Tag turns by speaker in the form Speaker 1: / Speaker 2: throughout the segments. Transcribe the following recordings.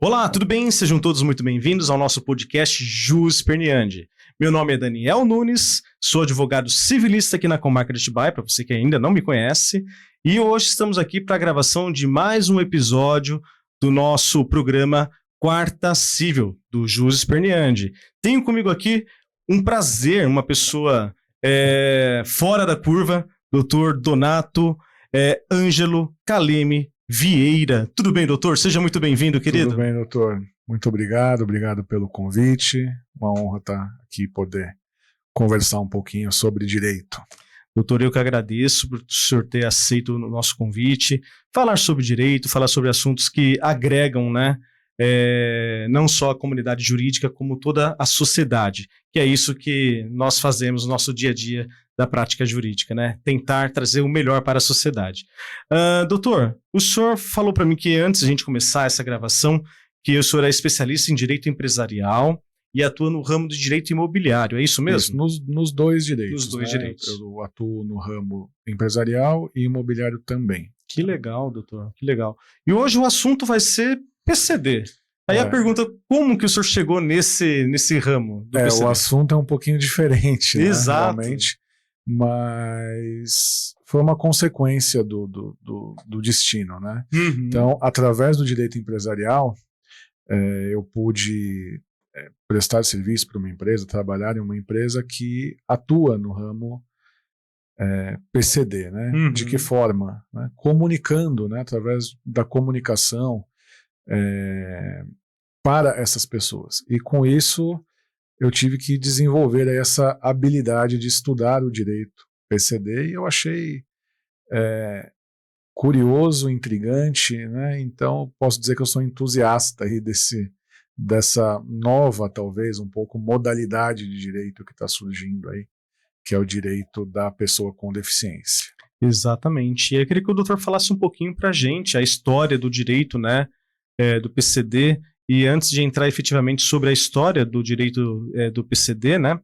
Speaker 1: Olá, tudo bem? Sejam todos muito bem-vindos ao nosso podcast Jus Perniandi. Meu nome é Daniel Nunes, sou advogado civilista aqui na Comarca de Atibaia, para você que ainda não me conhece, e hoje estamos aqui para a gravação de mais um episódio do nosso programa Quarta Civil, do Jus Perniandi. Tenho comigo aqui um prazer, uma pessoa fora da curva, Dr. Donato Ângelo Caleme Vieira. Tudo bem, doutor? Seja muito bem-vindo, querido.
Speaker 2: Tudo bem, doutor. Muito obrigado pelo convite. Uma honra estar aqui e poder conversar um pouquinho sobre direito.
Speaker 1: Doutor, eu que agradeço por o senhor ter aceito o nosso convite, falar sobre direito, falar sobre assuntos que agregam, né, não só a comunidade jurídica, como toda a sociedade, que é isso que nós fazemos no nosso dia a dia da prática jurídica, né? Tentar trazer o melhor para a sociedade. Doutor, o senhor falou para mim que antes de a gente começar essa gravação, que o senhor é especialista em direito empresarial e atua no ramo do direito imobiliário, é isso mesmo?
Speaker 2: Isso, nos dois direitos.
Speaker 1: Nos dois direitos.
Speaker 2: Eu atuo no ramo empresarial e imobiliário também.
Speaker 1: Que legal, doutor, que legal. E hoje o assunto vai ser PCD. Aí a pergunta, como que o senhor chegou nesse ramo do PCD?
Speaker 2: O assunto é um pouquinho diferente, né?
Speaker 1: Exato.
Speaker 2: Realmente, mas foi uma consequência do destino, né?
Speaker 1: Uhum.
Speaker 2: Então, através do direito empresarial, eu pude prestar serviço para uma empresa, trabalhar em uma empresa que atua no ramo PCD, né?
Speaker 1: Uhum.
Speaker 2: De que forma? Né? Comunicando, né? Através da comunicação para essas pessoas. E com isso, eu tive que desenvolver essa habilidade de estudar o direito PCD e eu achei curioso, intrigante, né? Então posso dizer que eu sou entusiasta aí dessa nova, talvez, um pouco modalidade de direito que está surgindo aí, que é o direito da pessoa com deficiência.
Speaker 1: Exatamente. E eu queria que o doutor falasse um pouquinho para a gente a história do direito, né, do PCD, e antes de entrar efetivamente sobre a história do direito do PCD, né,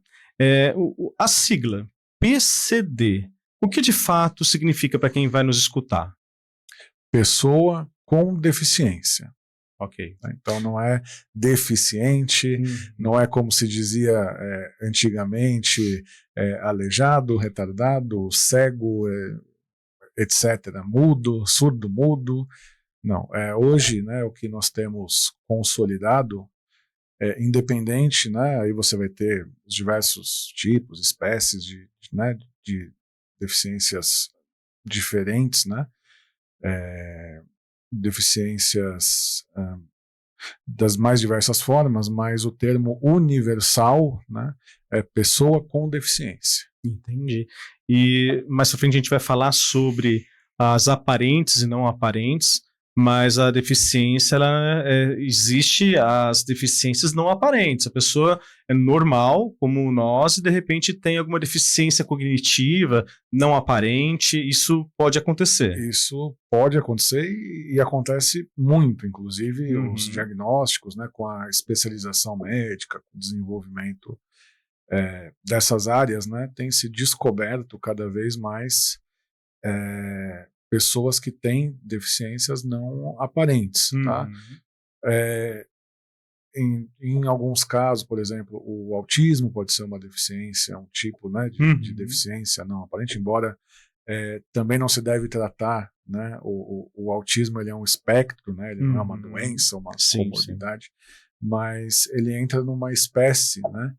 Speaker 1: a sigla PCD, o que de fato significa para quem vai nos escutar?
Speaker 2: Pessoa com deficiência.
Speaker 1: Ok.
Speaker 2: Então não é deficiente, não é como se dizia antigamente, aleijado, retardado, cego, etc., mudo, surdo-mudo. Não, hoje, né, o que nós temos consolidado independente, né, aí você vai ter os diversos tipos, espécies de deficiências diferentes, né, deficiências das mais diversas formas, mas o termo universal, né, é pessoa com deficiência.
Speaker 1: Entendi. E mais pra frente a gente vai falar sobre as aparentes e não aparentes, mas a deficiência, existe as deficiências não aparentes. A pessoa é normal, como nós, e de repente tem alguma deficiência cognitiva não aparente. Isso pode acontecer.
Speaker 2: Isso pode acontecer e acontece muito, inclusive os
Speaker 1: Uhum.
Speaker 2: diagnósticos, né, com a especialização médica, com o desenvolvimento dessas áreas, né, tem se descoberto cada vez mais pessoas que têm deficiências não aparentes, tá? Em alguns casos, por exemplo, o autismo pode ser uma deficiência, um tipo, né, de deficiência não aparente, embora também não se deve tratar, né, o autismo ele é um espectro, né, ele não é uma doença, uma comorbidade, mas ele entra numa espécie, né,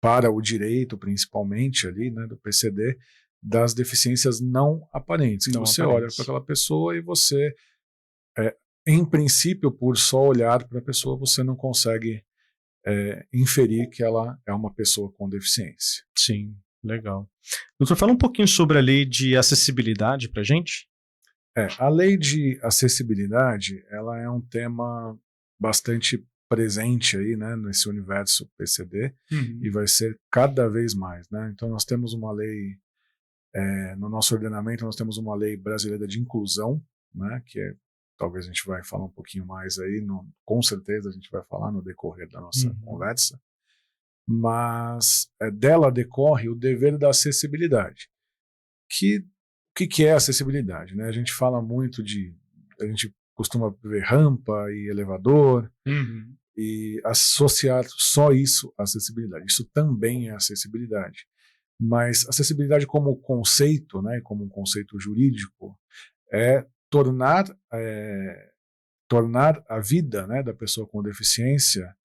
Speaker 2: para o direito, principalmente ali, né, do PCD, das deficiências não aparentes. Que você olha para aquela pessoa e você, em princípio, por só olhar para a pessoa, você não consegue inferir que ela é uma pessoa com deficiência.
Speaker 1: Sim, legal. Doutor, fala um pouquinho sobre a lei de acessibilidade para a gente.
Speaker 2: A lei de acessibilidade, ela é um tema bastante presente aí, né, nesse universo PCD, e vai ser cada vez mais, né? Então nós temos uma lei, no nosso ordenamento nós temos uma lei brasileira de inclusão, né, que talvez a gente vai falar um pouquinho mais aí, com certeza a gente vai falar no decorrer da nossa conversa, mas dela decorre o dever da acessibilidade. O que é acessibilidade, né? A gente fala muito a gente costuma ver rampa e elevador, e associar só isso à acessibilidade. Isso também é acessibilidade. Mas acessibilidade como conceito, né, como um conceito jurídico, é tornar a vida, né, da pessoa com deficiência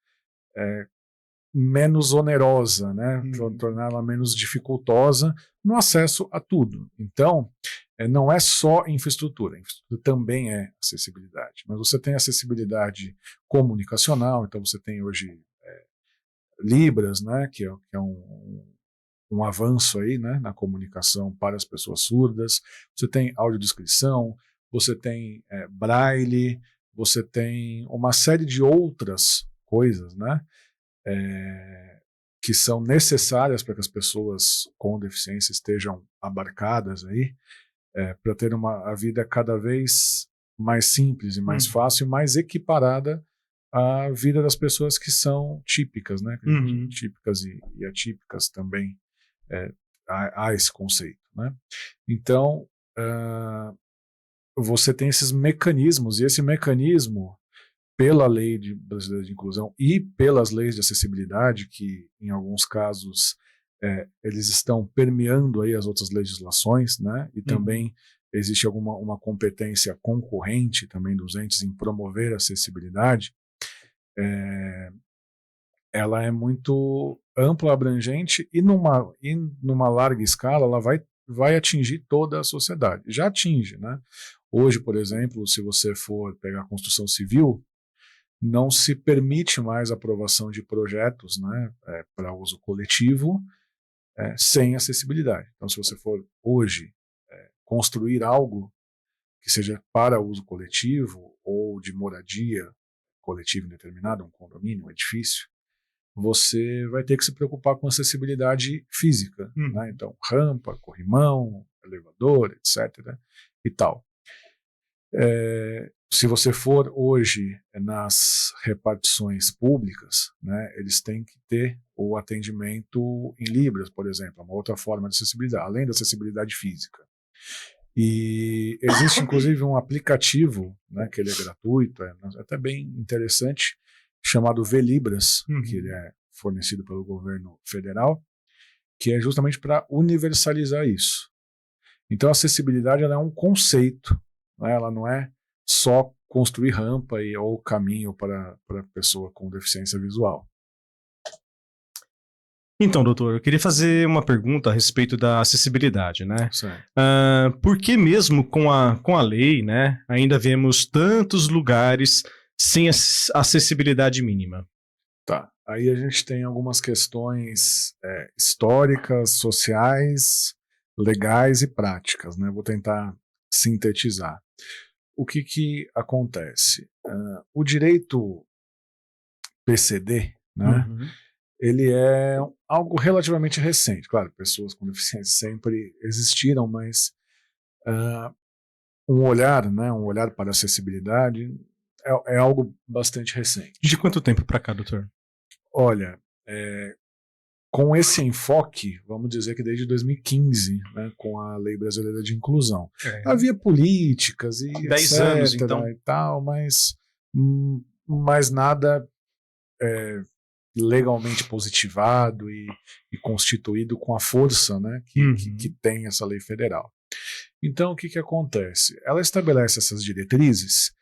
Speaker 2: menos onerosa, né, torná-la menos dificultosa no acesso a tudo. Então, não é só infraestrutura também é acessibilidade. Mas você tem acessibilidade comunicacional, então você tem hoje Libras, né, que é um avanço aí, né, na comunicação para as pessoas surdas. Você tem audiodescrição, você tem braille, você tem uma série de outras coisas, né, que são necessárias para que as pessoas com deficiência estejam abarcadas aí, para ter a vida cada vez mais simples e mais fácil e mais equiparada à vida das pessoas que são típicas, né? Típicas e atípicas também, há esse conceito, né? Então, você tem esses mecanismos, e esse mecanismo, pela lei brasileira de inclusão e pelas leis de acessibilidade, que em alguns casos eles estão permeando aí as outras legislações, né? E também existe uma competência concorrente também dos entes em promover a acessibilidade. Ela é muito ampla, abrangente e numa larga escala ela vai atingir toda a sociedade. Já atinge, né? Hoje, por exemplo, se você for pegar a construção civil, não se permite mais a aprovação de projetos, né, para uso coletivo sem acessibilidade. Então, se você for hoje construir algo que seja para uso coletivo ou de moradia coletiva indeterminada, um condomínio, um edifício, você vai ter que se preocupar com acessibilidade física, né? Então, rampa, corrimão, elevador, etc. e tal. Se você for hoje nas repartições públicas, né, eles têm que ter o atendimento em Libras, por exemplo, uma outra forma de acessibilidade, além da acessibilidade física. E existe inclusive um aplicativo, né, que ele é gratuito, é até bem interessante, chamado VLibras, que ele é fornecido pelo governo federal, que é justamente para universalizar isso. Então a acessibilidade ela é um conceito, né, ela não é só construir rampa ou caminho para a pessoa com deficiência visual.
Speaker 1: Então, doutor, eu queria fazer uma pergunta a respeito da acessibilidade, né? Por que mesmo com a lei, né, ainda vemos tantos lugares sem acessibilidade mínima?
Speaker 2: Tá, aí a gente tem algumas questões históricas, sociais, legais e práticas, né? Vou tentar sintetizar. O que acontece? O direito PCD, né? Ele é algo relativamente recente. Claro, pessoas com deficiência sempre existiram, mas um olhar para a acessibilidade é algo bastante recente.
Speaker 1: De quanto tempo para cá, doutor?
Speaker 2: Olha, com esse enfoque, vamos dizer que desde 2015, né, com a Lei Brasileira de Inclusão. Havia políticas e
Speaker 1: 10
Speaker 2: etc,
Speaker 1: anos, então.
Speaker 2: e tal, mas nada legalmente positivado e constituído com a força, né, que tem essa lei federal. Então, o que acontece? Ela estabelece essas diretrizes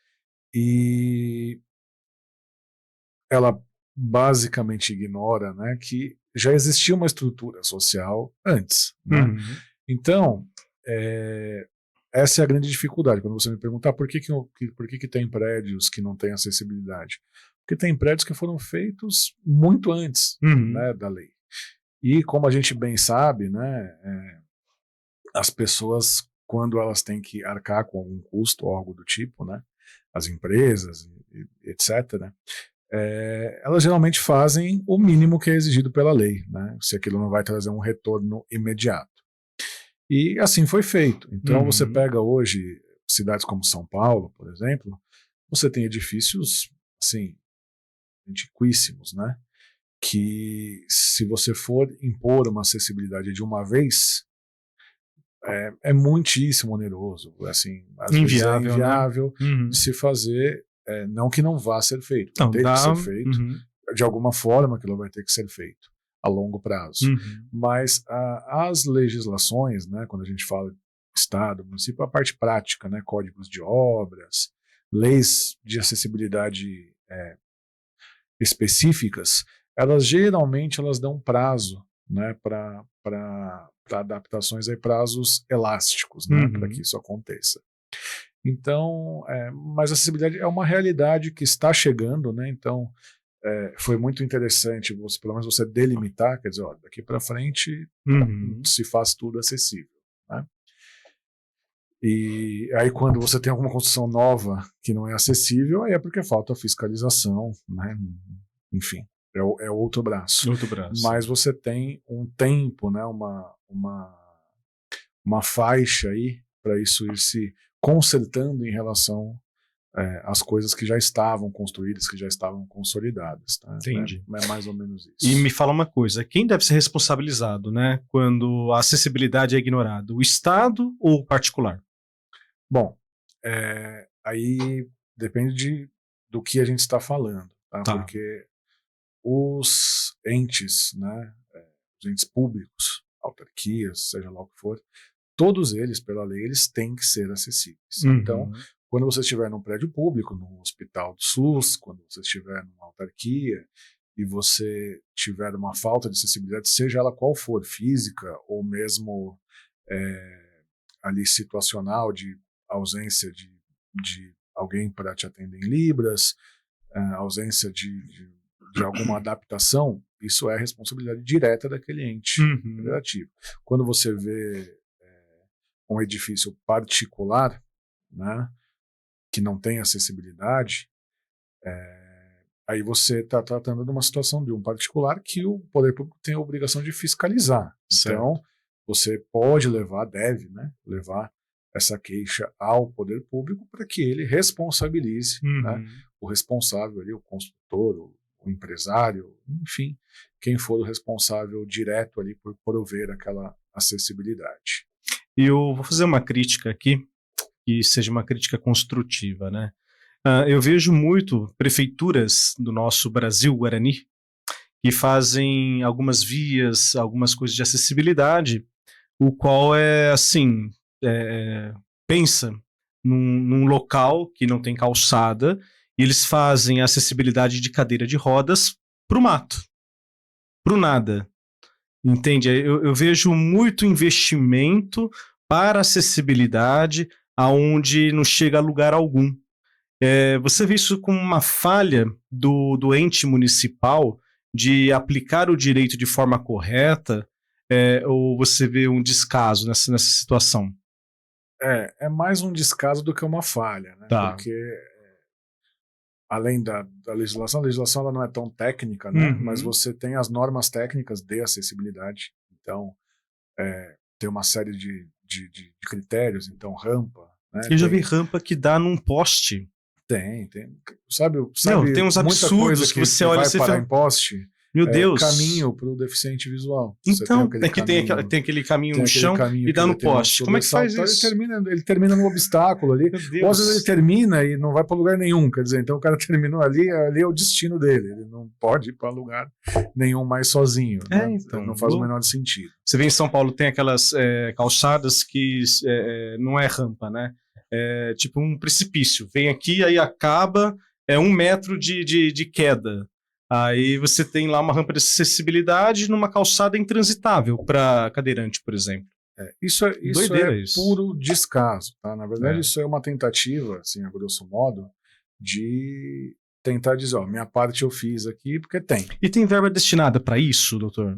Speaker 2: e ela basicamente ignora, né, que já existia uma estrutura social antes. Né? Então, essa é a grande dificuldade. Quando você me perguntar por que tem prédios que não têm acessibilidade, porque tem prédios que foram feitos muito antes, né, da lei. E como a gente bem sabe, né, as pessoas, quando elas têm que arcar com algum custo ou algo do tipo, né, as empresas, etc., né, elas geralmente fazem o mínimo que é exigido pela lei, né, se aquilo não vai trazer um retorno imediato. E assim foi feito. Então você pega hoje cidades como São Paulo, por exemplo, você tem edifícios, assim, antiquíssimos, né, que se você for impor uma acessibilidade de uma vez, é muitíssimo oneroso, assim, às
Speaker 1: Inviável,
Speaker 2: vezes é inviável
Speaker 1: né?
Speaker 2: de se fazer, não que não vá ser feito,
Speaker 1: Não,
Speaker 2: tem
Speaker 1: dá.
Speaker 2: que ser feito, de alguma forma aquilo vai ter que ser feito a longo prazo. Mas as legislações, né, quando a gente fala Estado, município, a parte prática, né, códigos de obras, leis de acessibilidade específicas, geralmente elas dão prazo, né, para adaptações aí, prazos elásticos, né, para que isso aconteça. Então, mas a acessibilidade é uma realidade que está chegando, né, então foi muito interessante pelo menos você delimitar, quer dizer, ó, daqui para frente se faz tudo acessível, né? E aí quando você tem alguma construção nova que não é acessível, aí é porque falta fiscalização, né? Enfim, é outro braço.
Speaker 1: Outro braço.
Speaker 2: Mas você tem um tempo, né? Uma faixa aí para isso ir se consertando em relação às coisas que já estavam construídas, que já estavam consolidadas. Tá?
Speaker 1: Entendi.
Speaker 2: É mais ou menos isso.
Speaker 1: E me fala uma coisa, quem deve ser responsabilizado, né, quando a acessibilidade é ignorada? O Estado ou o particular?
Speaker 2: Bom, aí depende do que a gente está falando, tá? Porque os entes, né, os entes públicos, autarquias, seja lá o que for, todos eles, pela lei, eles têm que ser acessíveis. Então, quando você estiver num prédio público, num hospital do SUS, quando você estiver numa autarquia e você tiver uma falta de acessibilidade, seja ela qual for, física ou mesmo ali situacional, de ausência de alguém para te atender em libras, ausência de alguma adaptação, isso é responsabilidade direta daquele ente federativo. Quando você vê um edifício particular, né, que não tem acessibilidade, aí você está tratando de uma situação de um particular que o poder público tem a obrigação de fiscalizar.
Speaker 1: Certo.
Speaker 2: Então, você pode levar, né, levar essa queixa ao poder público para que ele responsabilize, né, o responsável ali, o construtor, o empresário, enfim, quem for o responsável direto ali por prover aquela acessibilidade.
Speaker 1: E eu vou fazer uma crítica aqui, que seja uma crítica construtiva, né? Eu vejo muito prefeituras do nosso Brasil Guarani que fazem algumas vias, algumas coisas de acessibilidade, o qual é assim, pensa num local que não tem calçada e eles fazem a acessibilidade de cadeira de rodas para o mato, para o nada. Entende? Eu vejo muito investimento para acessibilidade aonde não chega a lugar algum. Você vê isso como uma falha do ente municipal de aplicar o direito de forma correta, ou você vê um descaso nessa situação?
Speaker 2: É mais um descaso do que uma falha, né?
Speaker 1: Tá.
Speaker 2: Porque além da legislação, a legislação ela não é tão técnica, né? Mas você tem as normas técnicas de acessibilidade. Então, tem uma série de critérios, então rampa, né?
Speaker 1: Eu já vi rampa que dá num poste.
Speaker 2: Tem. Sabe
Speaker 1: Não, tem uns absurdos que você olha e
Speaker 2: vai parar em poste.
Speaker 1: Meu Deus.
Speaker 2: Caminho para o deficiente visual.
Speaker 1: Então, tem aquele caminho no chão e dá no poste. Como é que faz isso?
Speaker 2: Ele termina no obstáculo ali. Ou às vezes ele termina e não vai para lugar nenhum. Quer dizer, então o cara terminou ali é o destino dele. Ele não pode ir para lugar nenhum mais sozinho. Né? Então, não faz o menor sentido.
Speaker 1: Você vê em São Paulo, tem aquelas calçadas que não é rampa, né? É tipo um precipício. Vem aqui, aí acaba, 1 metro de queda. Aí você tem lá uma rampa de acessibilidade numa calçada intransitável para cadeirante, por exemplo.
Speaker 2: Isso é puro descaso, tá? Na verdade, isso é uma tentativa, assim, a grosso modo, de tentar dizer, minha parte eu fiz aqui porque tem.
Speaker 1: E tem verba destinada para isso, doutor?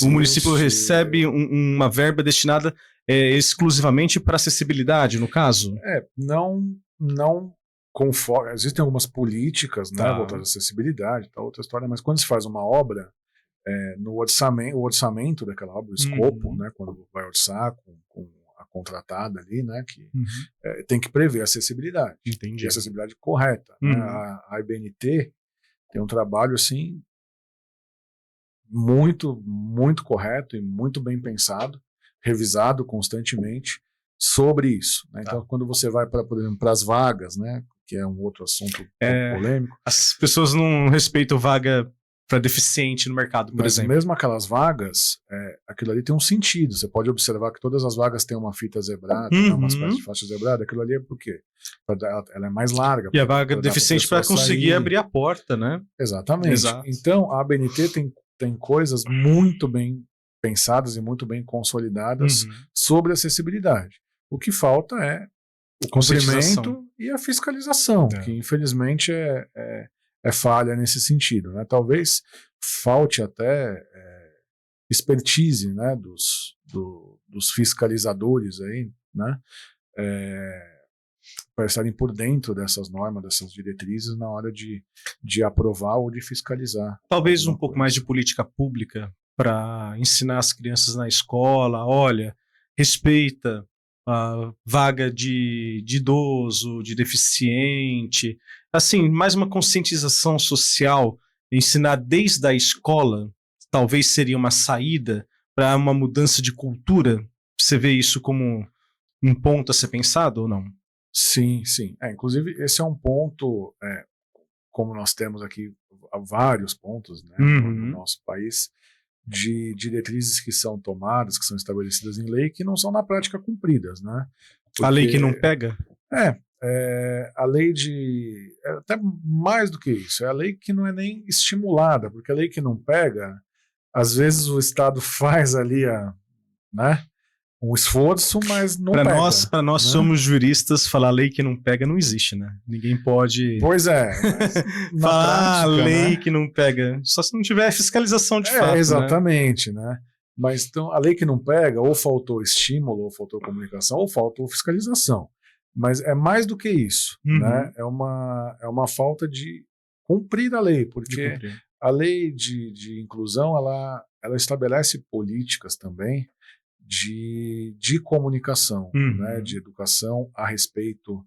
Speaker 1: O município recebe uma verba destinada exclusivamente para acessibilidade, no caso?
Speaker 2: Não conforme, existem algumas políticas, né, voltadas à acessibilidade, outra história, mas quando se faz uma obra, o orçamento daquela obra, o escopo, né, quando vai orçar com a contratada ali, né, que tem que prever acessibilidade.
Speaker 1: Entendi.
Speaker 2: E acessibilidade correta. Né? A IBNT tem um trabalho assim muito, muito correto e muito bem pensado revisado constantemente sobre isso, né? Então, quando você vai para, por exemplo, para as vagas, né, que é um outro assunto polêmico.
Speaker 1: As pessoas não respeitam vaga para deficiente no mercado, por exemplo.
Speaker 2: Mas mesmo aquelas vagas, aquilo ali tem um sentido. Você pode observar que todas as vagas têm uma fita zebrada, né, uma espécie de faixa zebrada. Aquilo ali é por quê? Ela é mais larga.
Speaker 1: E a vaga deficiente para conseguir abrir a porta, né?
Speaker 2: Exatamente. Exato. Então, a ABNT tem coisas muito bem pensadas e muito bem consolidadas sobre acessibilidade. O que falta é o cumprimento e a fiscalização, que infelizmente é falha nesse sentido, né? Talvez falte até expertise, né, dos fiscalizadores aí, né, para estarem por dentro dessas normas, dessas diretrizes na hora de aprovar ou de fiscalizar.
Speaker 1: Talvez um pouco mais de política pública para ensinar as crianças na escola, olha, respeita a vaga de idoso, de deficiente, assim, mais uma conscientização social, ensinar desde a escola, talvez seria uma saída para uma mudança de cultura. Você vê isso como um ponto a ser pensado ou não?
Speaker 2: Sim, sim. Inclusive, esse é um ponto, como nós temos aqui vários pontos, né, no nosso país, de diretrizes que são tomadas, que são estabelecidas em lei, que não são na prática cumpridas, né?
Speaker 1: Porque, a lei que não pega?
Speaker 2: A lei até mais do que isso, é a lei que não é nem estimulada, porque a lei que não pega, às vezes o Estado faz ali né, um esforço, mas não pega.
Speaker 1: Para nós
Speaker 2: né?
Speaker 1: Somos juristas, falar lei que não pega não existe, né? Ninguém pode...
Speaker 2: Pois é.
Speaker 1: Falar lei, né, que não pega, só se não tiver fiscalização de fato.
Speaker 2: Exatamente, né? Mas então, a lei que não pega, ou faltou estímulo, ou faltou comunicação, ou faltou fiscalização. Mas é mais do que isso, né? É uma falta de cumprir a lei, porque a lei de inclusão, ela estabelece políticas também de comunicação, né, de educação a respeito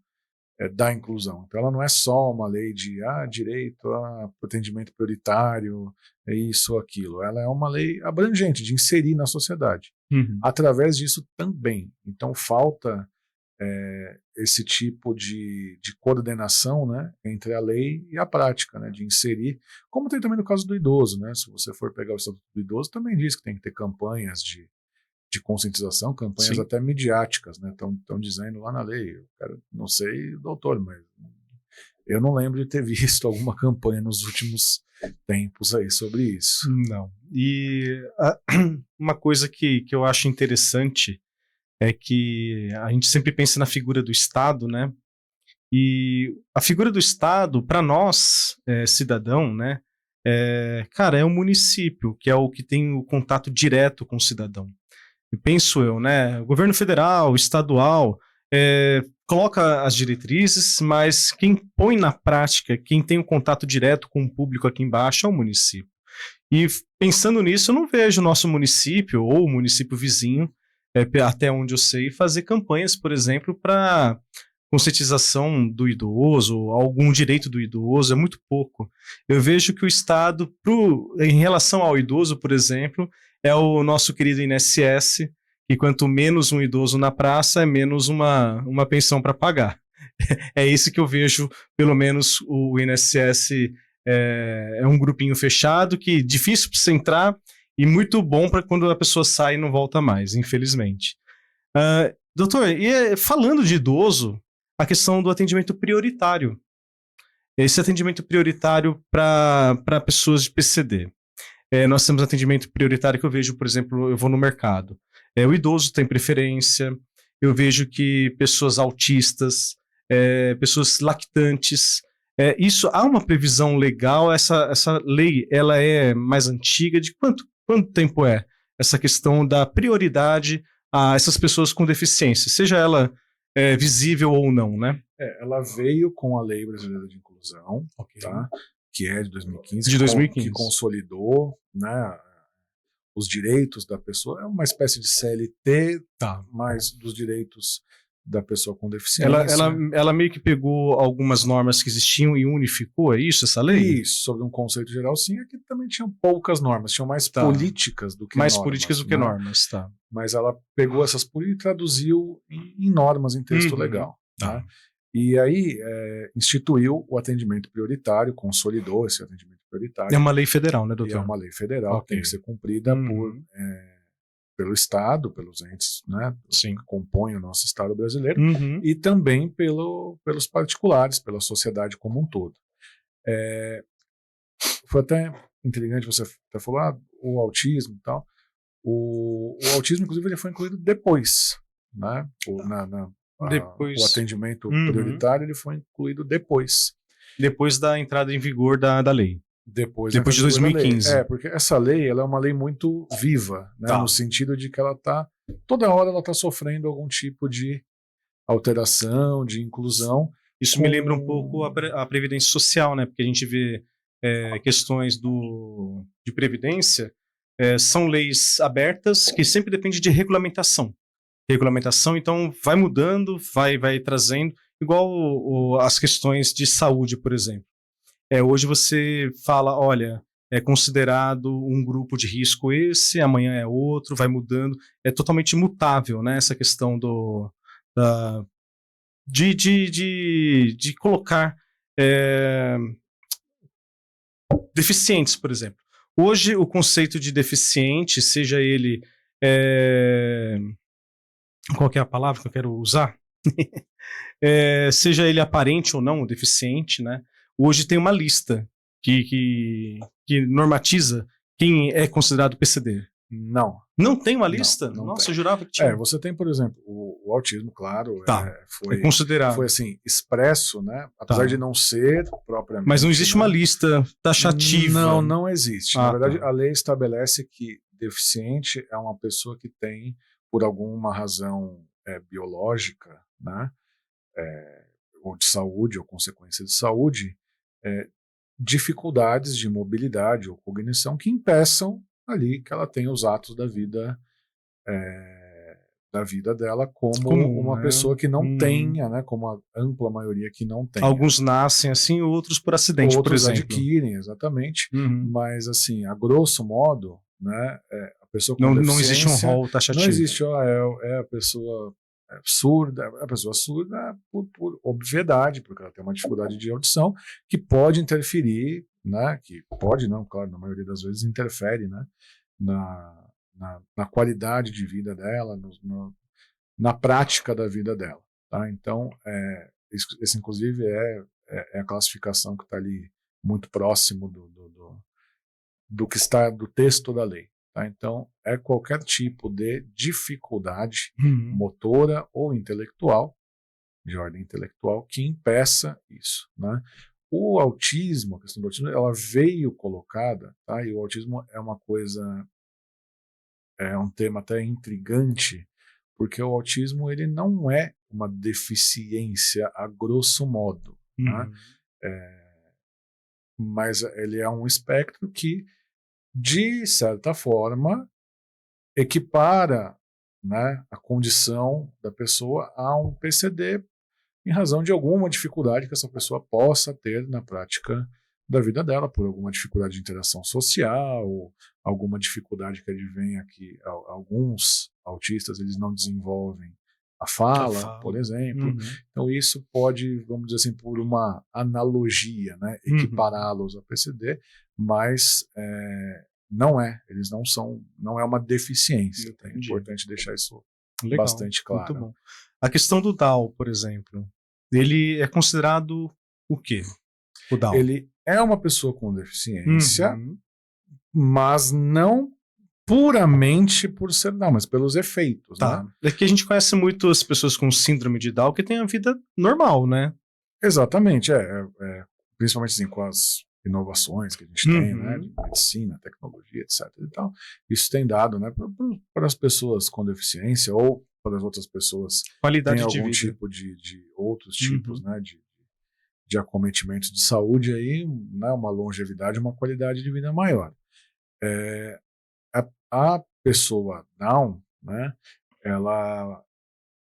Speaker 2: da inclusão. Então ela não é só uma lei de direito a atendimento prioritário, isso ou aquilo. Ela é uma lei abrangente, de inserir na sociedade. Através disso também. Então falta esse tipo de coordenação, né, entre a lei e a prática, né, de inserir, como tem também no caso do idoso, né? Se você for pegar o Estatuto do Idoso, também diz que tem que ter campanhas de conscientização, campanhas até midiáticas, né? Estão dizendo lá na lei. Não sei, doutor, mas eu não lembro de ter visto alguma campanha nos últimos tempos aí sobre isso.
Speaker 1: Não. E uma coisa que eu acho interessante é que a gente sempre pensa na figura do Estado, né? E a figura do Estado, para nós, cidadão, né? Cara, é o município, que é o que tem o contato direto com o cidadão. E penso eu, né? O governo federal, estadual, coloca as diretrizes, mas quem põe na prática, quem tem o contato direto com o público aqui embaixo é o município. E pensando nisso, eu não vejo o nosso município ou o município vizinho, até onde eu sei, fazer campanhas, por exemplo, para conscientização do idoso, algum direito do idoso, é muito pouco. Eu vejo que o Estado, em relação ao idoso, por exemplo, é o nosso querido INSS, que quanto menos um idoso na praça, é menos uma pensão para pagar. É isso que eu vejo, pelo menos o INSS é um grupinho fechado, que é difícil para você entrar e muito bom para quando a pessoa sai e não volta mais, infelizmente. Doutor, e falando de idoso, a questão do atendimento prioritário. Esse atendimento prioritário para pessoas de PCD. Nós temos atendimento prioritário que eu vejo, por exemplo, eu vou no mercado. O idoso tem preferência, eu vejo que pessoas autistas, pessoas lactantes, isso há uma previsão legal, essa lei ela é mais antiga, de quanto tempo é essa questão da prioridade a essas pessoas com deficiência, seja ela visível ou não, né?
Speaker 2: Ela veio com a Lei Brasileira de Inclusão, tá? Que é de 2015, que consolidou, né, os direitos da pessoa. É uma espécie de CLT, mas dos direitos da pessoa com deficiência.
Speaker 1: Ela meio que pegou algumas normas que existiam e unificou, é isso, essa lei?
Speaker 2: Isso, sobre um conceito geral, sim. Aqui também tinham poucas normas, tinham mais
Speaker 1: Tá.
Speaker 2: políticas do que
Speaker 1: Mais
Speaker 2: normas.
Speaker 1: políticas do que
Speaker 2: né?
Speaker 1: normas, tá.
Speaker 2: Mas ela pegou essas políticas e traduziu em normas, em texto legal.
Speaker 1: Tá.
Speaker 2: Né? E aí instituiu o atendimento prioritário, consolidou esse atendimento prioritário.
Speaker 1: É uma lei federal, né,
Speaker 2: E
Speaker 1: doutor?
Speaker 2: é uma lei federal que tem que ser cumprida pelo Estado, pelos entes, né,
Speaker 1: Sim.
Speaker 2: que compõem o nosso Estado brasileiro,
Speaker 1: Uhum.
Speaker 2: e também pelos particulares, pela sociedade como um todo. Foi até intrigante você até falar o autismo e tal. O autismo, inclusive, ele foi incluído depois, né?
Speaker 1: Depois.
Speaker 2: O atendimento prioritário ele foi incluído depois.
Speaker 1: Depois da entrada em vigor da lei.
Speaker 2: Depois
Speaker 1: de 2015.
Speaker 2: Porque essa lei ela é uma lei muito viva, né?
Speaker 1: Tá.
Speaker 2: No sentido de que ela tá toda hora ela está sofrendo algum tipo de alteração, de inclusão.
Speaker 1: Isso me lembra um pouco a Previdência Social, né? Porque a gente vê questões de Previdência, são leis abertas que sempre dependem de regulamentação. Então vai mudando, vai trazendo, igual as questões de saúde, por exemplo. Hoje você fala, olha, é considerado um grupo de risco esse, amanhã é outro, vai mudando. É totalmente mutável, né? Essa questão de colocar deficientes, por exemplo. Hoje, o conceito de deficiente, seja ele... qual que é a palavra que eu quero usar? Seja ele aparente ou não, o deficiente, né? Hoje tem uma lista que normatiza quem é considerado PCD.
Speaker 2: Não.
Speaker 1: Não tem uma lista?
Speaker 2: Não
Speaker 1: Nossa,
Speaker 2: tem.
Speaker 1: eu jurava que tinha.
Speaker 2: Você tem, por exemplo, o autismo, claro,
Speaker 1: foi considerado.
Speaker 2: Foi assim, expresso, né? Apesar de não ser propriamente.
Speaker 1: Mas não existe uma lista taxativa.
Speaker 2: Não existe. Na verdade, a lei estabelece que deficiente é uma pessoa que tem, por alguma razão biológica, né? Ou de saúde, ou consequência de saúde, dificuldades de mobilidade ou cognição que impeçam ali que ela tenha os atos da vida dela como uma pessoa que não tenha, né, como a ampla maioria que não tem.
Speaker 1: Alguns nascem assim, outros por acidente,
Speaker 2: outros
Speaker 1: por exemplo.
Speaker 2: adquirem, exatamente. Mas assim, a grosso modo, né, a pessoa com deficiência...
Speaker 1: Não existe um rol taxativo.
Speaker 2: Não existe, a pessoa surda, a pessoa surda por obviedade, porque ela tem uma dificuldade de audição que pode interferir, né, que pode não, claro, na maioria das vezes interfere, né, na qualidade de vida dela, na prática da vida dela. Tá? Então, esse inclusive é a classificação que está ali muito próximo do que está do texto da lei. Tá? Então, é qualquer tipo de dificuldade motora ou intelectual, de ordem intelectual, que impeça isso. Né? O autismo, a questão do autismo, ela veio colocada, tá? E o autismo é uma coisa, é um tema até intrigante, porque o autismo ele não é uma deficiência a grosso modo, né? Mas ele é um espectro que, de certa forma, equipara, né, a condição da pessoa a um PCD em razão de alguma dificuldade que essa pessoa possa ter na prática da vida dela, por alguma dificuldade de interação social, alguma dificuldade que advenha que alguns autistas eles não desenvolvem a fala, por exemplo. Então isso pode, vamos dizer assim, por uma analogia, né, equipará-los a PCD, mas eles não são, não é uma deficiência. É importante deixar isso bastante claro.
Speaker 1: Muito bom. A questão do Down, por exemplo, ele é considerado o quê? O Down?
Speaker 2: Ele é uma pessoa com deficiência, mas não puramente por ser Down, mas pelos efeitos.
Speaker 1: Tá.
Speaker 2: Né?
Speaker 1: É que a gente conhece muito as pessoas com síndrome de Down que têm a vida normal, né?
Speaker 2: Exatamente, principalmente assim, com as inovações que a gente tem, né, de medicina, tecnologia, etc. E tal, isso tem dado, né, para as pessoas com deficiência ou para as outras pessoas
Speaker 1: qualidade
Speaker 2: tem
Speaker 1: de
Speaker 2: algum
Speaker 1: vida.
Speaker 2: Tipo de outros tipos, né, de acometimentos de saúde aí, né, uma longevidade, uma qualidade de vida maior. A pessoa Down, né, ela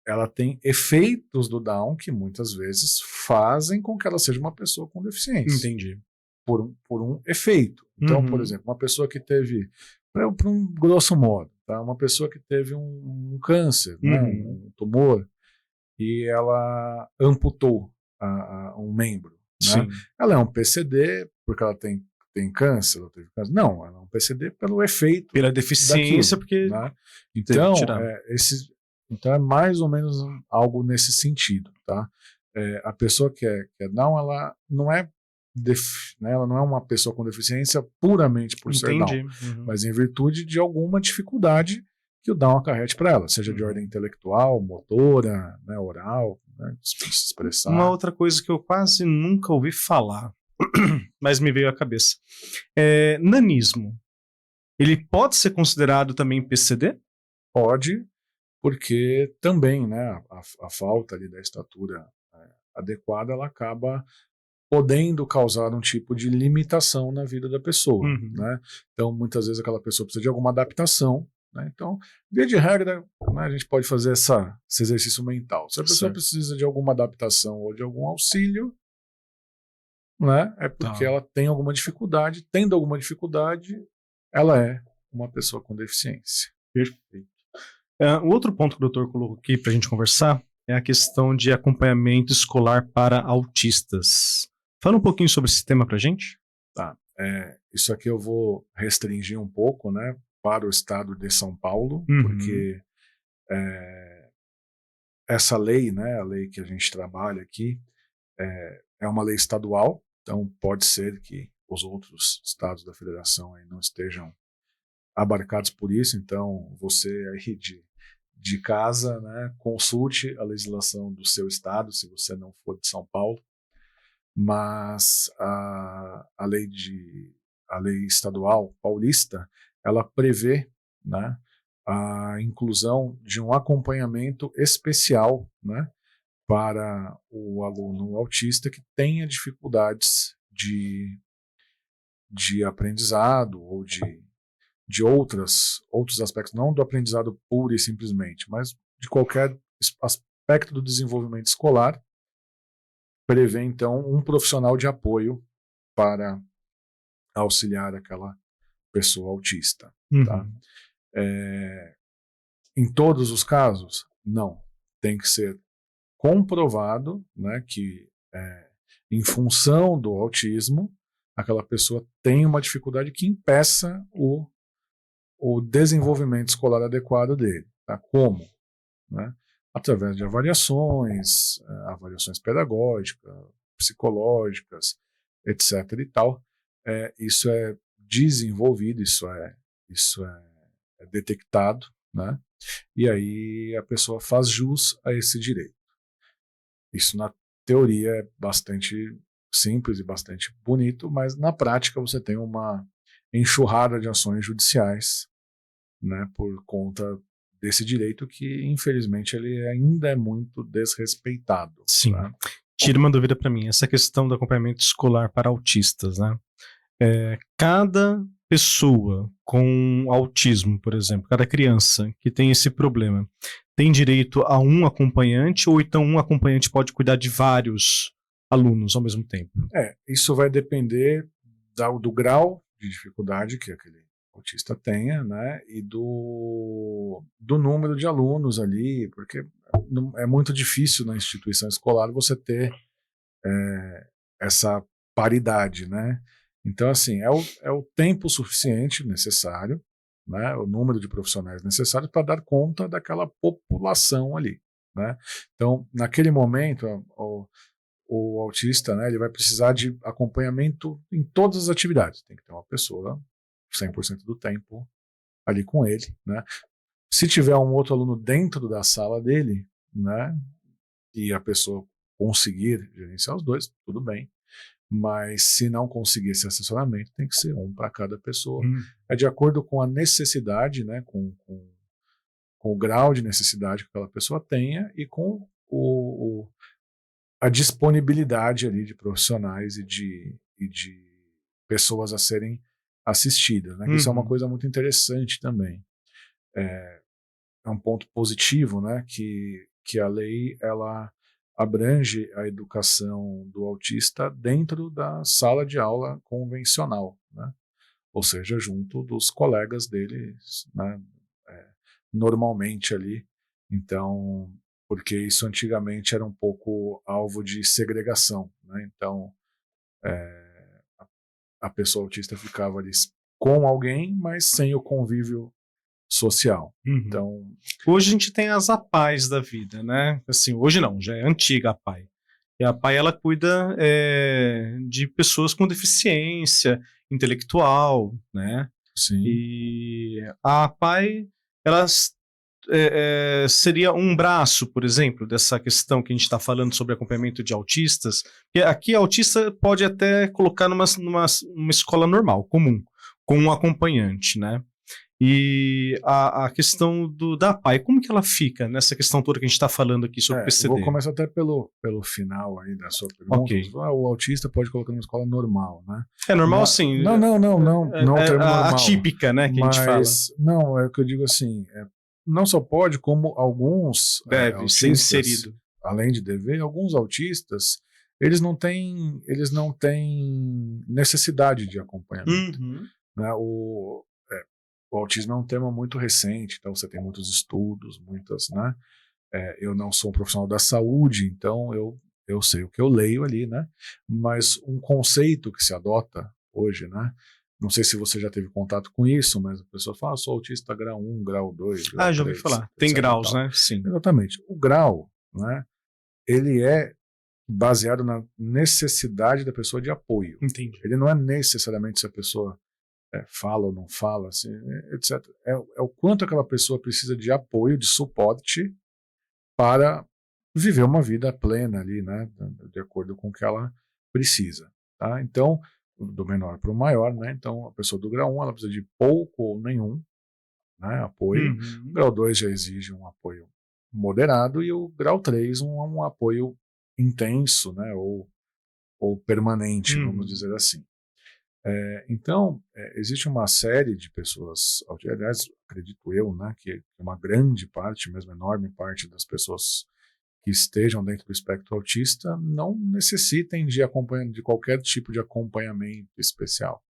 Speaker 2: ela tem efeitos do Down que muitas vezes fazem com que ela seja uma pessoa com deficiência.
Speaker 1: Entendi.
Speaker 2: Por um efeito. Então, por exemplo, uma pessoa que teve, para um grosso modo, tá? Uma pessoa que teve um câncer, né? Um tumor, e ela amputou um membro. Né? Ela é um PCD porque ela tem câncer, ela teve câncer. Não, ela é um PCD pelo efeito.
Speaker 1: Pela deficiência,
Speaker 2: daquilo,
Speaker 1: porque.
Speaker 2: né? Então é mais ou menos algo nesse sentido. Tá? A pessoa que é Down, ela não é né, ela não é uma pessoa com deficiência puramente por ser Down, mas em virtude de alguma dificuldade que o Down acarrete para ela, seja de ordem intelectual, motora, né, oral, né, se expressar.
Speaker 1: Uma outra coisa que eu quase nunca ouvi falar, mas me veio à cabeça, é nanismo. Ele pode ser considerado também PCD?
Speaker 2: Pode, porque também, né, a falta ali da estatura adequada, ela acaba podendo causar um tipo de limitação na vida da pessoa, né? Então, muitas vezes aquela pessoa precisa de alguma adaptação, né? Então, via de regra, né, a gente pode fazer esse exercício mental. Se a pessoa precisa de alguma adaptação ou de algum auxílio, né, é porque ela tem alguma dificuldade. Tendo alguma dificuldade, ela é uma pessoa com deficiência.
Speaker 1: Perfeito. O outro ponto que o doutor colocou aqui para a gente conversar é a questão de acompanhamento escolar para autistas. Fala um pouquinho sobre esse tema para a gente.
Speaker 2: Tá. Isso aqui eu vou restringir um pouco, né, para o estado de São Paulo, porque essa lei, né, a lei que a gente trabalha aqui, é uma lei estadual, então pode ser que os outros estados da federação aí não estejam abarcados por isso, então você aí de casa, né, consulte a legislação do seu estado, se você não for de São Paulo, mas a lei estadual paulista, ela prevê, né, a inclusão de um acompanhamento especial, né, para o aluno autista que tenha dificuldades de aprendizado ou de outros aspectos, não do aprendizado puro e simplesmente, mas de qualquer aspecto do desenvolvimento escolar, prevê então um profissional de apoio para auxiliar aquela pessoa autista. Tá? Em todos os casos, não. Tem que ser comprovado, né, que em função do autismo, aquela pessoa tem uma dificuldade que impeça o desenvolvimento escolar adequado dele. Tá? Como? Né? Através de avaliações pedagógicas, psicológicas, etc. e tal. Isso é desenvolvido, isso é detectado, né? E aí a pessoa faz jus a esse direito. Isso na teoria é bastante simples e bastante bonito, mas na prática você tem uma enxurrada de ações judiciais, né, por conta desse direito que, infelizmente, ele ainda é muito desrespeitado.
Speaker 1: Sim.
Speaker 2: Tá?
Speaker 1: Tira uma dúvida para mim, essa questão do acompanhamento escolar para autistas, né? Cada pessoa com autismo, por exemplo, cada criança que tem esse problema, tem direito a um acompanhante ou então um acompanhante pode cuidar de vários alunos ao mesmo tempo?
Speaker 2: Isso vai depender do grau de dificuldade que aquele autista tenha, né, e do número de alunos ali, porque é muito difícil na instituição escolar você ter essa paridade, né? Então, assim, é o tempo suficiente necessário, né, o número de profissionais necessários para dar conta daquela população ali, né? Então, naquele momento, o autista, né, ele vai precisar de acompanhamento em todas as atividades. Tem que ter uma pessoa 100% do tempo ali com ele, né? Se tiver um outro aluno dentro da sala dele, né, e a pessoa conseguir gerenciar os dois, tudo bem. Mas se não conseguir esse assessoramento, tem que ser um para cada pessoa. É de acordo com a necessidade, né, com o grau de necessidade que aquela pessoa tenha e com a disponibilidade ali de profissionais e de pessoas a serem assistidas. Né? Isso é uma coisa muito interessante também. É um ponto positivo, né, que que a lei ela abrange a educação do autista dentro da sala de aula convencional, né? Ou seja, junto dos colegas deles, né? Normalmente ali. Então, porque isso antigamente era um pouco alvo de segregação, né? Então, a pessoa autista ficava ali com alguém, mas sem o convívio social.
Speaker 1: Uhum.
Speaker 2: Então,
Speaker 1: hoje a gente tem as APAES da vida, né? Assim, hoje não, já é antiga a APAE. E a APAE, ela cuida de pessoas com deficiência intelectual, né?
Speaker 2: sim.
Speaker 1: E a APAE, ela seria um braço, por exemplo, dessa questão que a gente está falando sobre acompanhamento de autistas. Porque aqui, autista pode até colocar numa escola normal, comum, com um acompanhante, né? E a questão da APAE, como que ela fica nessa questão toda que a gente está falando aqui sobre o PCD?
Speaker 2: Vou começar até pelo final aí da sua pergunta.
Speaker 1: Okay.
Speaker 2: O autista pode colocar numa escola normal, né?
Speaker 1: É normal, assim?
Speaker 2: Não o termo normal.
Speaker 1: Atípica, né, que a gente fala.
Speaker 2: Não, é o que eu digo assim, não só pode, como alguns
Speaker 1: deve ser inserido.
Speaker 2: Além de dever, alguns autistas, eles não têm necessidade de acompanhamento.
Speaker 1: Uhum.
Speaker 2: Né? O autismo é um tema muito recente, então você tem muitos estudos, muitas, né? Eu não sou um profissional da saúde, então eu sei o que eu leio ali, né? Mas um conceito que se adota hoje, né? Não sei se você já teve contato com isso, mas a pessoa fala, sou autista grau 1, grau 2, grau 3.
Speaker 1: Já ouvi falar. Tem graus, né? Sim.
Speaker 2: Exatamente. O grau, né? Ele é baseado na necessidade da pessoa de apoio.
Speaker 1: Entendi.
Speaker 2: Ele não é necessariamente se a pessoa fala ou não fala, assim, etc. É o quanto aquela pessoa precisa de apoio, de suporte para viver uma vida plena ali, né, de acordo com o que ela precisa, tá? Então, do menor para o maior, né? Então, a pessoa do grau 1, ela precisa de pouco ou nenhum, né, apoio.
Speaker 1: Uhum.
Speaker 2: O grau 2 já exige um apoio moderado e o grau 3 um apoio intenso, né, ou permanente, vamos dizer assim. Então, existe uma série de pessoas, aliás, acredito eu, né, que uma grande parte, mesmo enorme parte das pessoas que estejam dentro do espectro autista não necessitem de qualquer tipo de acompanhamento especial.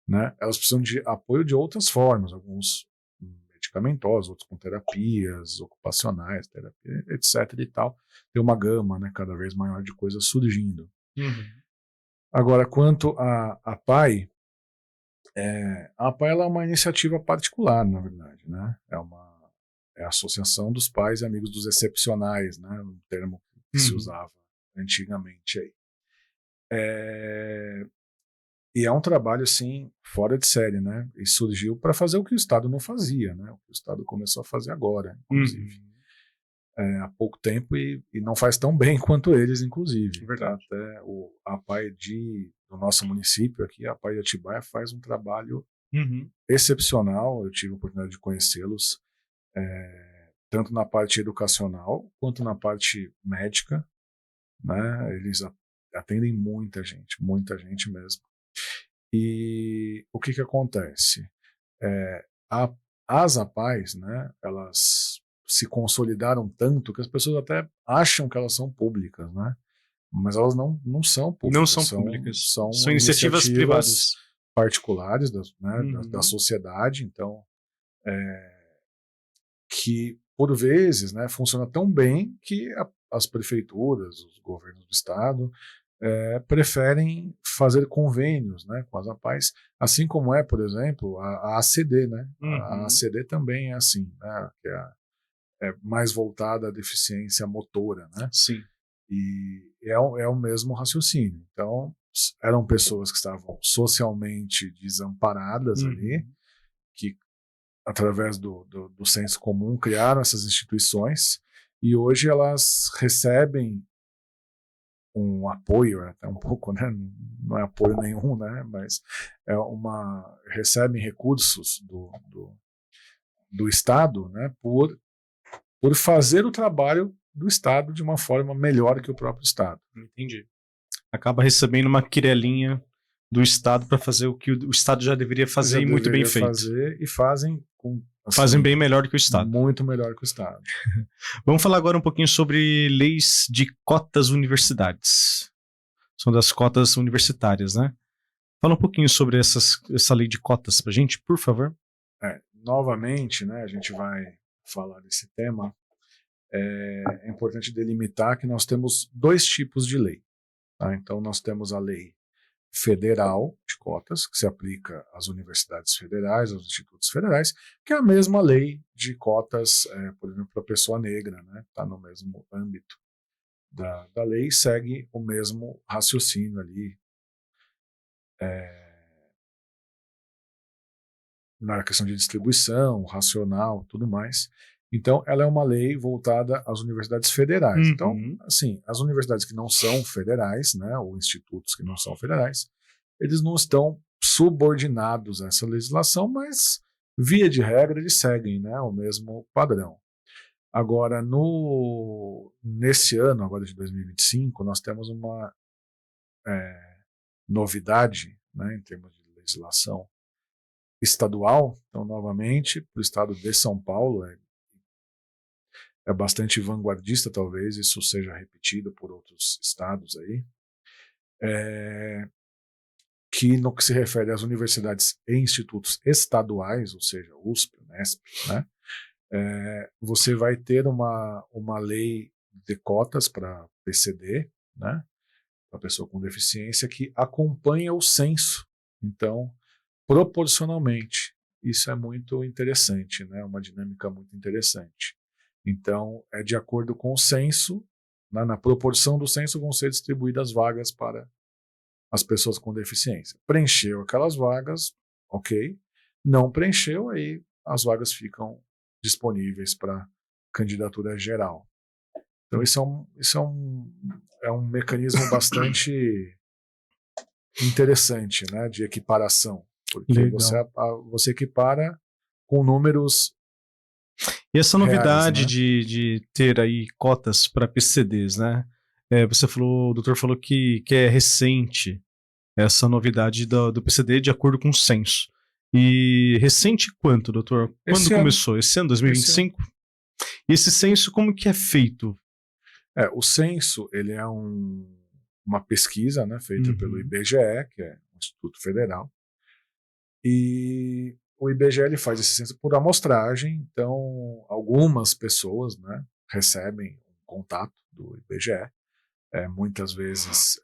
Speaker 2: Né? Elas precisam de apoio de outras formas, alguns medicamentosos, outros com terapias ocupacionais, terapia, etc. e tal. Tem uma gama, né, cada vez maior de coisas surgindo.
Speaker 1: Uhum.
Speaker 2: Agora, quanto a APAE, a APAE ela é uma iniciativa particular, na verdade, né? É a Associação dos Pais e Amigos dos Excepcionais, né? Um termo que se usava antigamente aí. E é um trabalho, assim, fora de série, né? E surgiu para fazer o que o Estado não fazia, né? O que o Estado começou a fazer agora, inclusive. Há pouco tempo e não faz tão bem quanto eles, inclusive.
Speaker 1: Verdade.
Speaker 2: Até a APAE do nosso município aqui, a APAE de Atibaia, faz um trabalho excepcional. Eu tive a oportunidade de conhecê-los, tanto na parte educacional quanto na parte médica, né? Eles atendem muita gente mesmo. E o que acontece? As APAES, né, elas se consolidaram tanto que as pessoas até acham que elas são públicas, né? Mas elas não são públicas.
Speaker 1: Não são públicas.
Speaker 2: São
Speaker 1: iniciativas privadas
Speaker 2: particulares da sociedade, então que por vezes, né, funciona tão bem que as prefeituras, os governos do estado preferem fazer convênios, né, com as APAES, assim como por exemplo, a ACD, né? A ACD também é assim, né, que é mais voltada à deficiência motora, né?
Speaker 1: Sim.
Speaker 2: E é o mesmo raciocínio. Então, eram pessoas que estavam socialmente desamparadas ali, que através do senso comum criaram essas instituições e hoje elas recebem um apoio, até um pouco, né? Não é apoio nenhum, né? Mas recebem recursos do Estado, né? Por fazer o trabalho do Estado de uma forma melhor que o próprio Estado.
Speaker 1: Entendi. Acaba recebendo uma quirelinha do Estado para fazer o que o Estado já deveria fazer e muito bem feito.
Speaker 2: E fazem com assim,
Speaker 1: fazem bem melhor do que o Estado.
Speaker 2: Muito melhor que o Estado.
Speaker 1: Vamos falar agora um pouquinho sobre leis de cotas universidades. São das cotas universitárias, né? Fala um pouquinho sobre essa lei de cotas pra gente, por favor.
Speaker 2: Novamente, né, a gente vai falar desse tema. É importante delimitar que nós temos dois tipos de lei. Tá? Então, nós temos a lei federal de cotas, que se aplica às universidades federais, aos institutos federais, que é a mesma lei de cotas, por exemplo, para a pessoa negra, né? Está no mesmo âmbito da lei, segue o mesmo raciocínio ali, na questão de distribuição, racional, tudo mais. Então, ela é uma lei voltada às universidades federais.
Speaker 1: Uhum.
Speaker 2: Então, assim, as universidades que não são federais, né, ou institutos que não são federais, eles não estão subordinados a essa legislação, mas, via de regra, eles seguem, né, o mesmo padrão. Agora, nesse ano, agora de 2025, nós temos uma novidade, né, em termos de legislação estadual. Então, novamente, para o estado de São Paulo, é bastante vanguardista, talvez isso seja repetido por outros estados aí, que no que se refere às universidades e institutos estaduais, ou seja, USP, Unesp, né, você vai ter uma lei de cotas para PCD, né, para pessoa com deficiência, que acompanha o censo. Então, proporcionalmente, isso é muito interessante, né, uma dinâmica muito interessante. Então, é de acordo com o censo, né, na proporção do censo vão ser distribuídas vagas para as pessoas com deficiência. Preencheu aquelas vagas, ok. Não preencheu, aí as vagas ficam disponíveis para candidatura geral. Então, isso é um mecanismo bastante interessante, né, de equiparação, porque você equipara com números.
Speaker 1: E essa novidade
Speaker 2: reais, né?
Speaker 1: de ter aí cotas para PCDs, né? O doutor falou que é recente essa novidade do PCD de acordo com o censo. E recente quanto, doutor? Quando começou? Esse ano, 2025? E esse censo como que é feito?
Speaker 2: O censo, ele é uma pesquisa, né, feita pelo IBGE, que é o Instituto Federal. E o IBGE ele faz esse censo por amostragem, então algumas pessoas, né, recebem um contato do IBGE. Muitas vezes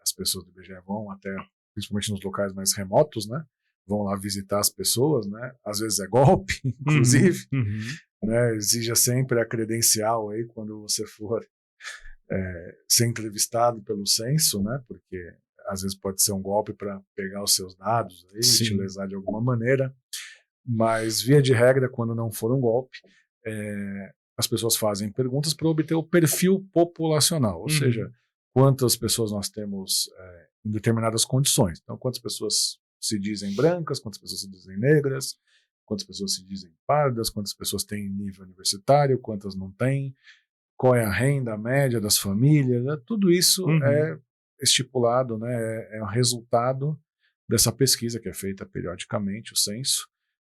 Speaker 2: as pessoas do IBGE vão até, principalmente nos locais mais remotos, né, vão lá visitar as pessoas, né, às vezes é golpe, inclusive, né, exija sempre a credencial aí quando você for ser entrevistado pelo censo, né, porque às vezes pode ser um golpe para pegar os seus dados aí, te lesar de alguma maneira, mas via de regra, quando não for um golpe, as pessoas fazem perguntas para obter o perfil populacional, ou seja, quantas pessoas nós temos em determinadas condições. Então, quantas pessoas se dizem brancas, quantas pessoas se dizem negras, quantas pessoas se dizem pardas, quantas pessoas têm nível universitário, quantas não têm, qual é a renda média das famílias, né? Tudo isso é estipulado, né? É o resultado dessa pesquisa que é feita periodicamente, o censo,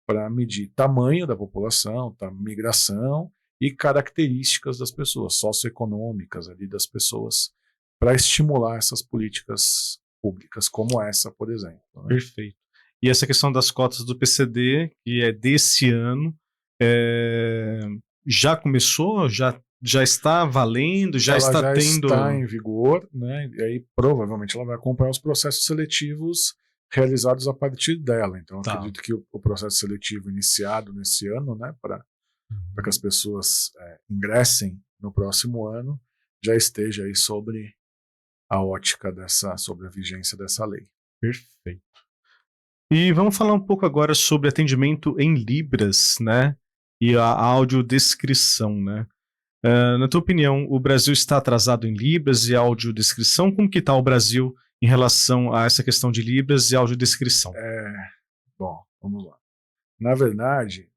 Speaker 2: para medir tamanho da população, migração e características das pessoas, socioeconômicas ali das pessoas, para estimular essas políticas públicas, como essa, por exemplo. Né?
Speaker 1: Perfeito. E essa questão das cotas do PCD, que é desse ano, já começou? Já está valendo? Já
Speaker 2: ela
Speaker 1: está
Speaker 2: já
Speaker 1: tendo...
Speaker 2: está em vigor, né? E aí provavelmente ela vai acompanhar os processos seletivos realizados a partir dela. Então, acredito que o processo seletivo iniciado nesse ano, né, para que as pessoas ingressem no próximo ano, já esteja aí sobre a ótica sobre a vigência dessa lei.
Speaker 1: Perfeito. E vamos falar um pouco agora sobre atendimento em Libras, né, e a audiodescrição, né. Na tua opinião, o Brasil está atrasado em Libras e audiodescrição? Como que está o Brasil em relação a essa questão de Libras e audiodescrição?
Speaker 2: Bom, vamos lá. Na verdade,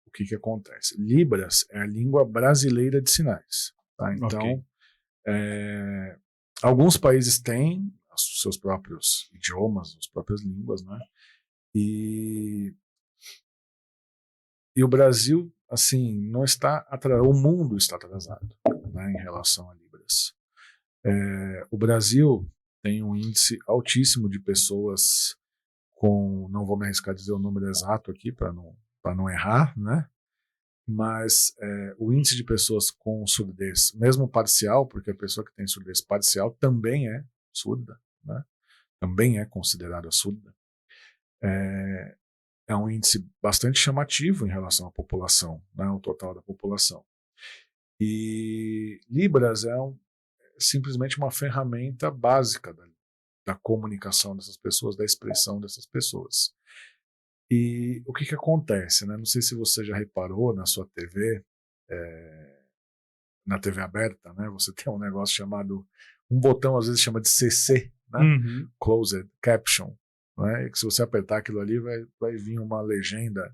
Speaker 2: o que acontece? Libras é a língua brasileira de sinais. Tá? Então, alguns países têm os seus próprios idiomas, as próprias línguas, né? E E o Brasil, assim, não está atrasado, o mundo está atrasado, né, em relação a Libras. O Brasil tem um índice altíssimo de pessoas com, não vou me arriscar a dizer o número exato aqui para não errar, né? Mas o índice de pessoas com surdez, mesmo parcial, porque a pessoa que tem surdez parcial também é surda, né? Também é considerada surda. É um índice bastante chamativo em relação à população, né? O total da população. E Libras é simplesmente uma ferramenta básica da comunicação dessas pessoas, da expressão dessas pessoas. E o que acontece, né? Não sei se você já reparou na sua TV, na TV aberta, né? Você tem um negócio chamado, um botão às vezes chama de CC, né? Closed Caption, né? E que se você apertar aquilo ali vai vir uma legenda.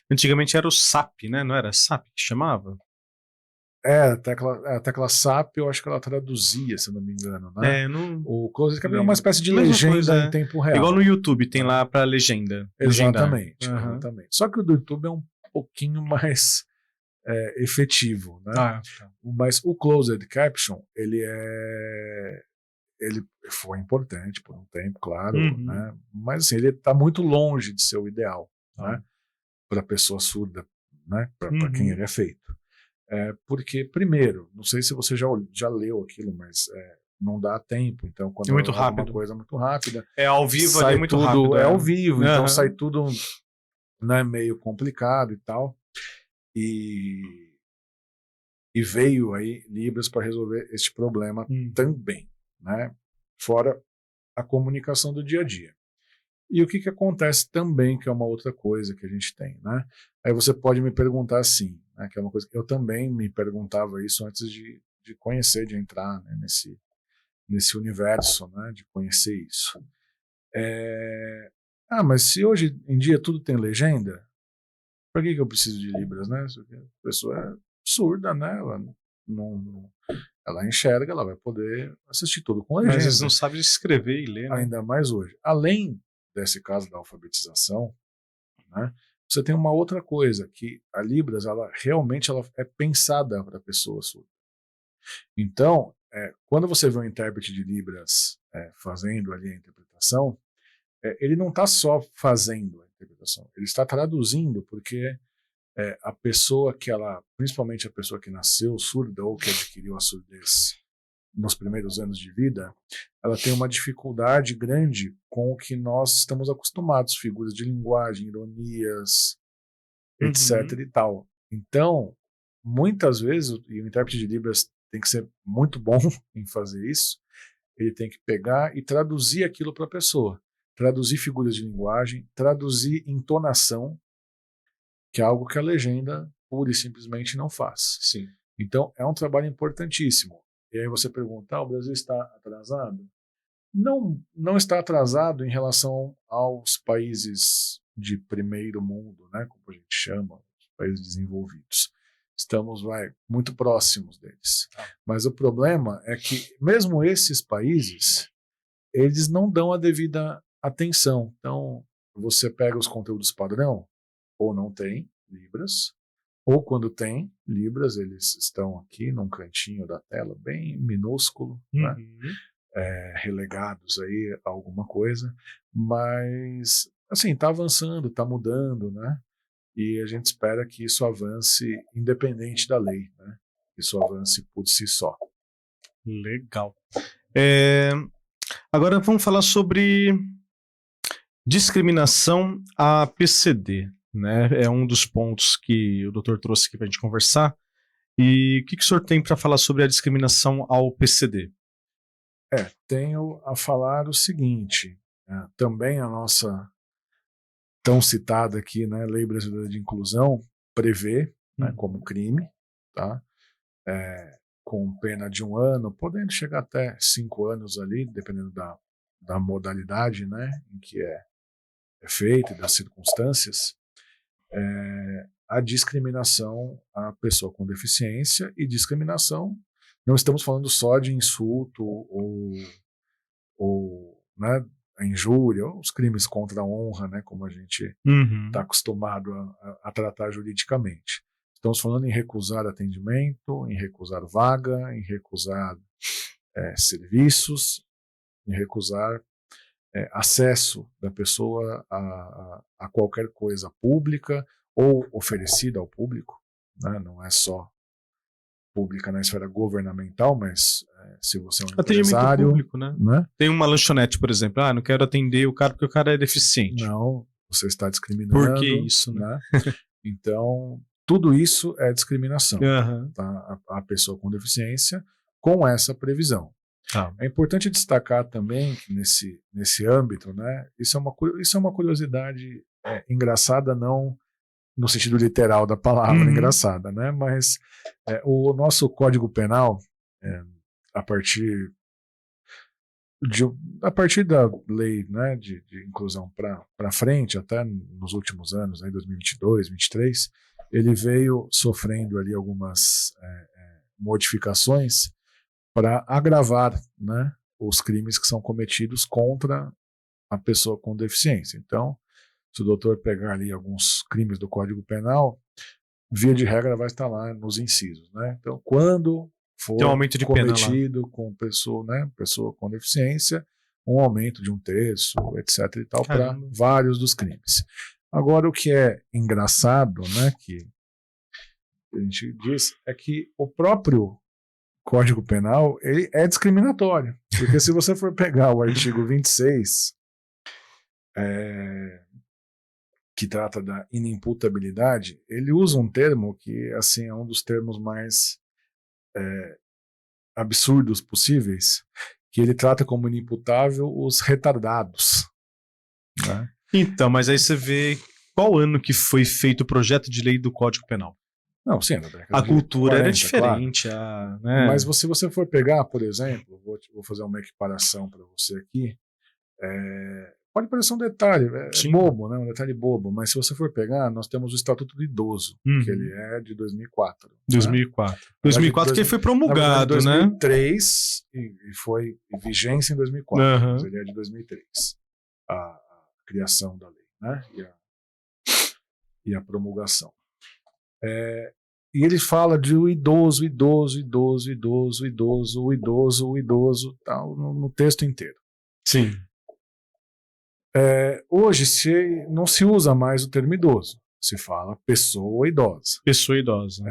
Speaker 1: Antigamente era o SAP, né? Não era SAP que chamava?
Speaker 2: A tecla SAP, eu acho que ela traduzia, se não me engano, né? O Closed Caption é uma espécie de legenda coisa, em tempo real.
Speaker 1: Igual no YouTube, tem lá para legenda.
Speaker 2: Exatamente, exatamente. Só que o do YouTube é um pouquinho mais efetivo, né? Tá. Mas o Closed Caption, ele foi importante por um tempo, claro, né? Mas assim, ele está muito longe de ser o ideal, né? Para a pessoa surda, né? Para quem ele é feito. Porque, primeiro, não sei se você já leu aquilo, mas não dá tempo, então quando
Speaker 1: é muito
Speaker 2: rápido. Uma coisa muito rápida,
Speaker 1: ao vivo ali é muito rápido.
Speaker 2: É ao vivo, então sai tudo, né, meio complicado e tal. E veio aí Libras para resolver este problema também, né? Fora a comunicação do dia a dia. E o que acontece também, que é uma outra coisa que a gente tem, né? Aí você pode me perguntar assim, né, que é uma coisa que eu também me perguntava isso antes de conhecer, de entrar, né, nesse universo, né, de conhecer isso. Mas se hoje em dia tudo tem legenda, para que eu preciso de Libras, né? A pessoa é surda, né? Ela enxerga, ela vai poder assistir tudo com legenda.
Speaker 1: Mas eles não sabem escrever e ler, né?
Speaker 2: Ainda mais hoje. Além desse caso da alfabetização, né, você tem uma outra coisa, que a Libras, ela realmente é pensada para a pessoa surda. Então, quando você vê um intérprete de Libras fazendo ali a interpretação, ele não está só fazendo a interpretação, ele está traduzindo, porque a pessoa principalmente a pessoa que nasceu surda ou que adquiriu a surdez nos primeiros anos de vida, ela tem uma dificuldade grande com o que nós estamos acostumados, figuras de linguagem, ironias, etc. e tal. Então, muitas vezes, e o intérprete de Libras tem que ser muito bom em fazer isso, ele tem que pegar e traduzir aquilo para a pessoa. Traduzir figuras de linguagem, traduzir entonação, que é algo que a legenda pura e simplesmente não faz.
Speaker 1: Sim.
Speaker 2: Então, é um trabalho importantíssimo. E aí você pergunta, o Brasil está atrasado? Não está atrasado em relação aos países de primeiro mundo, né, como a gente chama, os países desenvolvidos. Estamos muito próximos deles. Mas o problema é que mesmo esses países, eles não dão a devida atenção. Então, você pega os conteúdos padrão, ou não tem Libras, ou quando tem Libras, eles estão aqui num cantinho da tela, bem minúsculo, né? Relegados aí a alguma coisa, mas assim, está avançando, está mudando, né? E a gente espera que isso avance independente da lei, né? Que isso avance por si só.
Speaker 1: Legal. Agora vamos falar sobre discriminação a PCD, né? É um dos pontos que o doutor trouxe aqui para a gente conversar. E o que o senhor tem para falar sobre a discriminação ao PCD?
Speaker 2: Tenho a falar o seguinte, também a nossa tão citada aqui, né, Lei Brasileira de Inclusão, prevê, né, como crime, tá? Com pena de 1 ano, podendo chegar até 5 anos ali, dependendo da modalidade, né, em que é feito e das circunstâncias, a discriminação à pessoa com deficiência. E discriminação, não estamos falando só de insulto ou né, a injúria, ou os crimes contra a honra, né, como a gente está acostumado a tratar juridicamente. Estamos falando em recusar atendimento, em recusar vaga, em recusar serviços, em recusar acesso da pessoa a qualquer coisa pública ou oferecida ao público, né? Não é só pública na esfera governamental, mas se você é um empresário...
Speaker 1: Atendimento público, né? Tem uma lanchonete, por exemplo, não quero atender o cara porque o cara é deficiente.
Speaker 2: Não, você está discriminando.
Speaker 1: Por que isso, né?
Speaker 2: Então, tudo isso é discriminação. Tá? A pessoa com deficiência com essa previsão. É importante destacar também que nesse âmbito, né, isso é uma curiosidade engraçada, não no sentido literal da palavra engraçada, né, mas o nosso Código Penal, a partir da lei, né, de inclusão para frente, até nos últimos anos, aí 2022, 2023, ele veio sofrendo ali algumas modificações para agravar, né, os crimes que são cometidos contra a pessoa com deficiência. Então, se o doutor pegar ali alguns crimes do Código Penal, via de regra vai estar lá nos incisos, né? Então, quando for cometido com pessoa com deficiência, um aumento de 1/3, etc. e tal, para vários dos crimes. Agora, o que é engraçado, né, que a gente diz, é que o próprio Código Penal, ele é discriminatório. Porque se você for pegar o artigo 26, que trata da inimputabilidade, ele usa um termo que, assim, é um dos termos mais absurdos possíveis, que ele trata como inimputável os retardados. Né?
Speaker 1: Então, mas aí você vê qual ano que foi feito o projeto de lei do Código Penal.
Speaker 2: Não, sim,
Speaker 1: a cultura 40, era diferente. Claro.
Speaker 2: Mas se você for pegar, por exemplo, vou fazer uma equiparação para você aqui, pode parecer um detalhe bobo, né? Um detalhe bobo, mas se você for pegar, nós temos o Estatuto do Idoso, que ele é de 2004.
Speaker 1: 2004. Né? 2004 que ele foi promulgado,
Speaker 2: verdade,
Speaker 1: 2003,
Speaker 2: né? E foi em vigência em 2004, mas ele é de 2003. A criação da lei, né? E a promulgação. E ele fala de o idoso, tal, no texto inteiro.
Speaker 1: Sim.
Speaker 2: Hoje não se usa mais o termo idoso, se fala pessoa idosa.
Speaker 1: Pessoa idosa.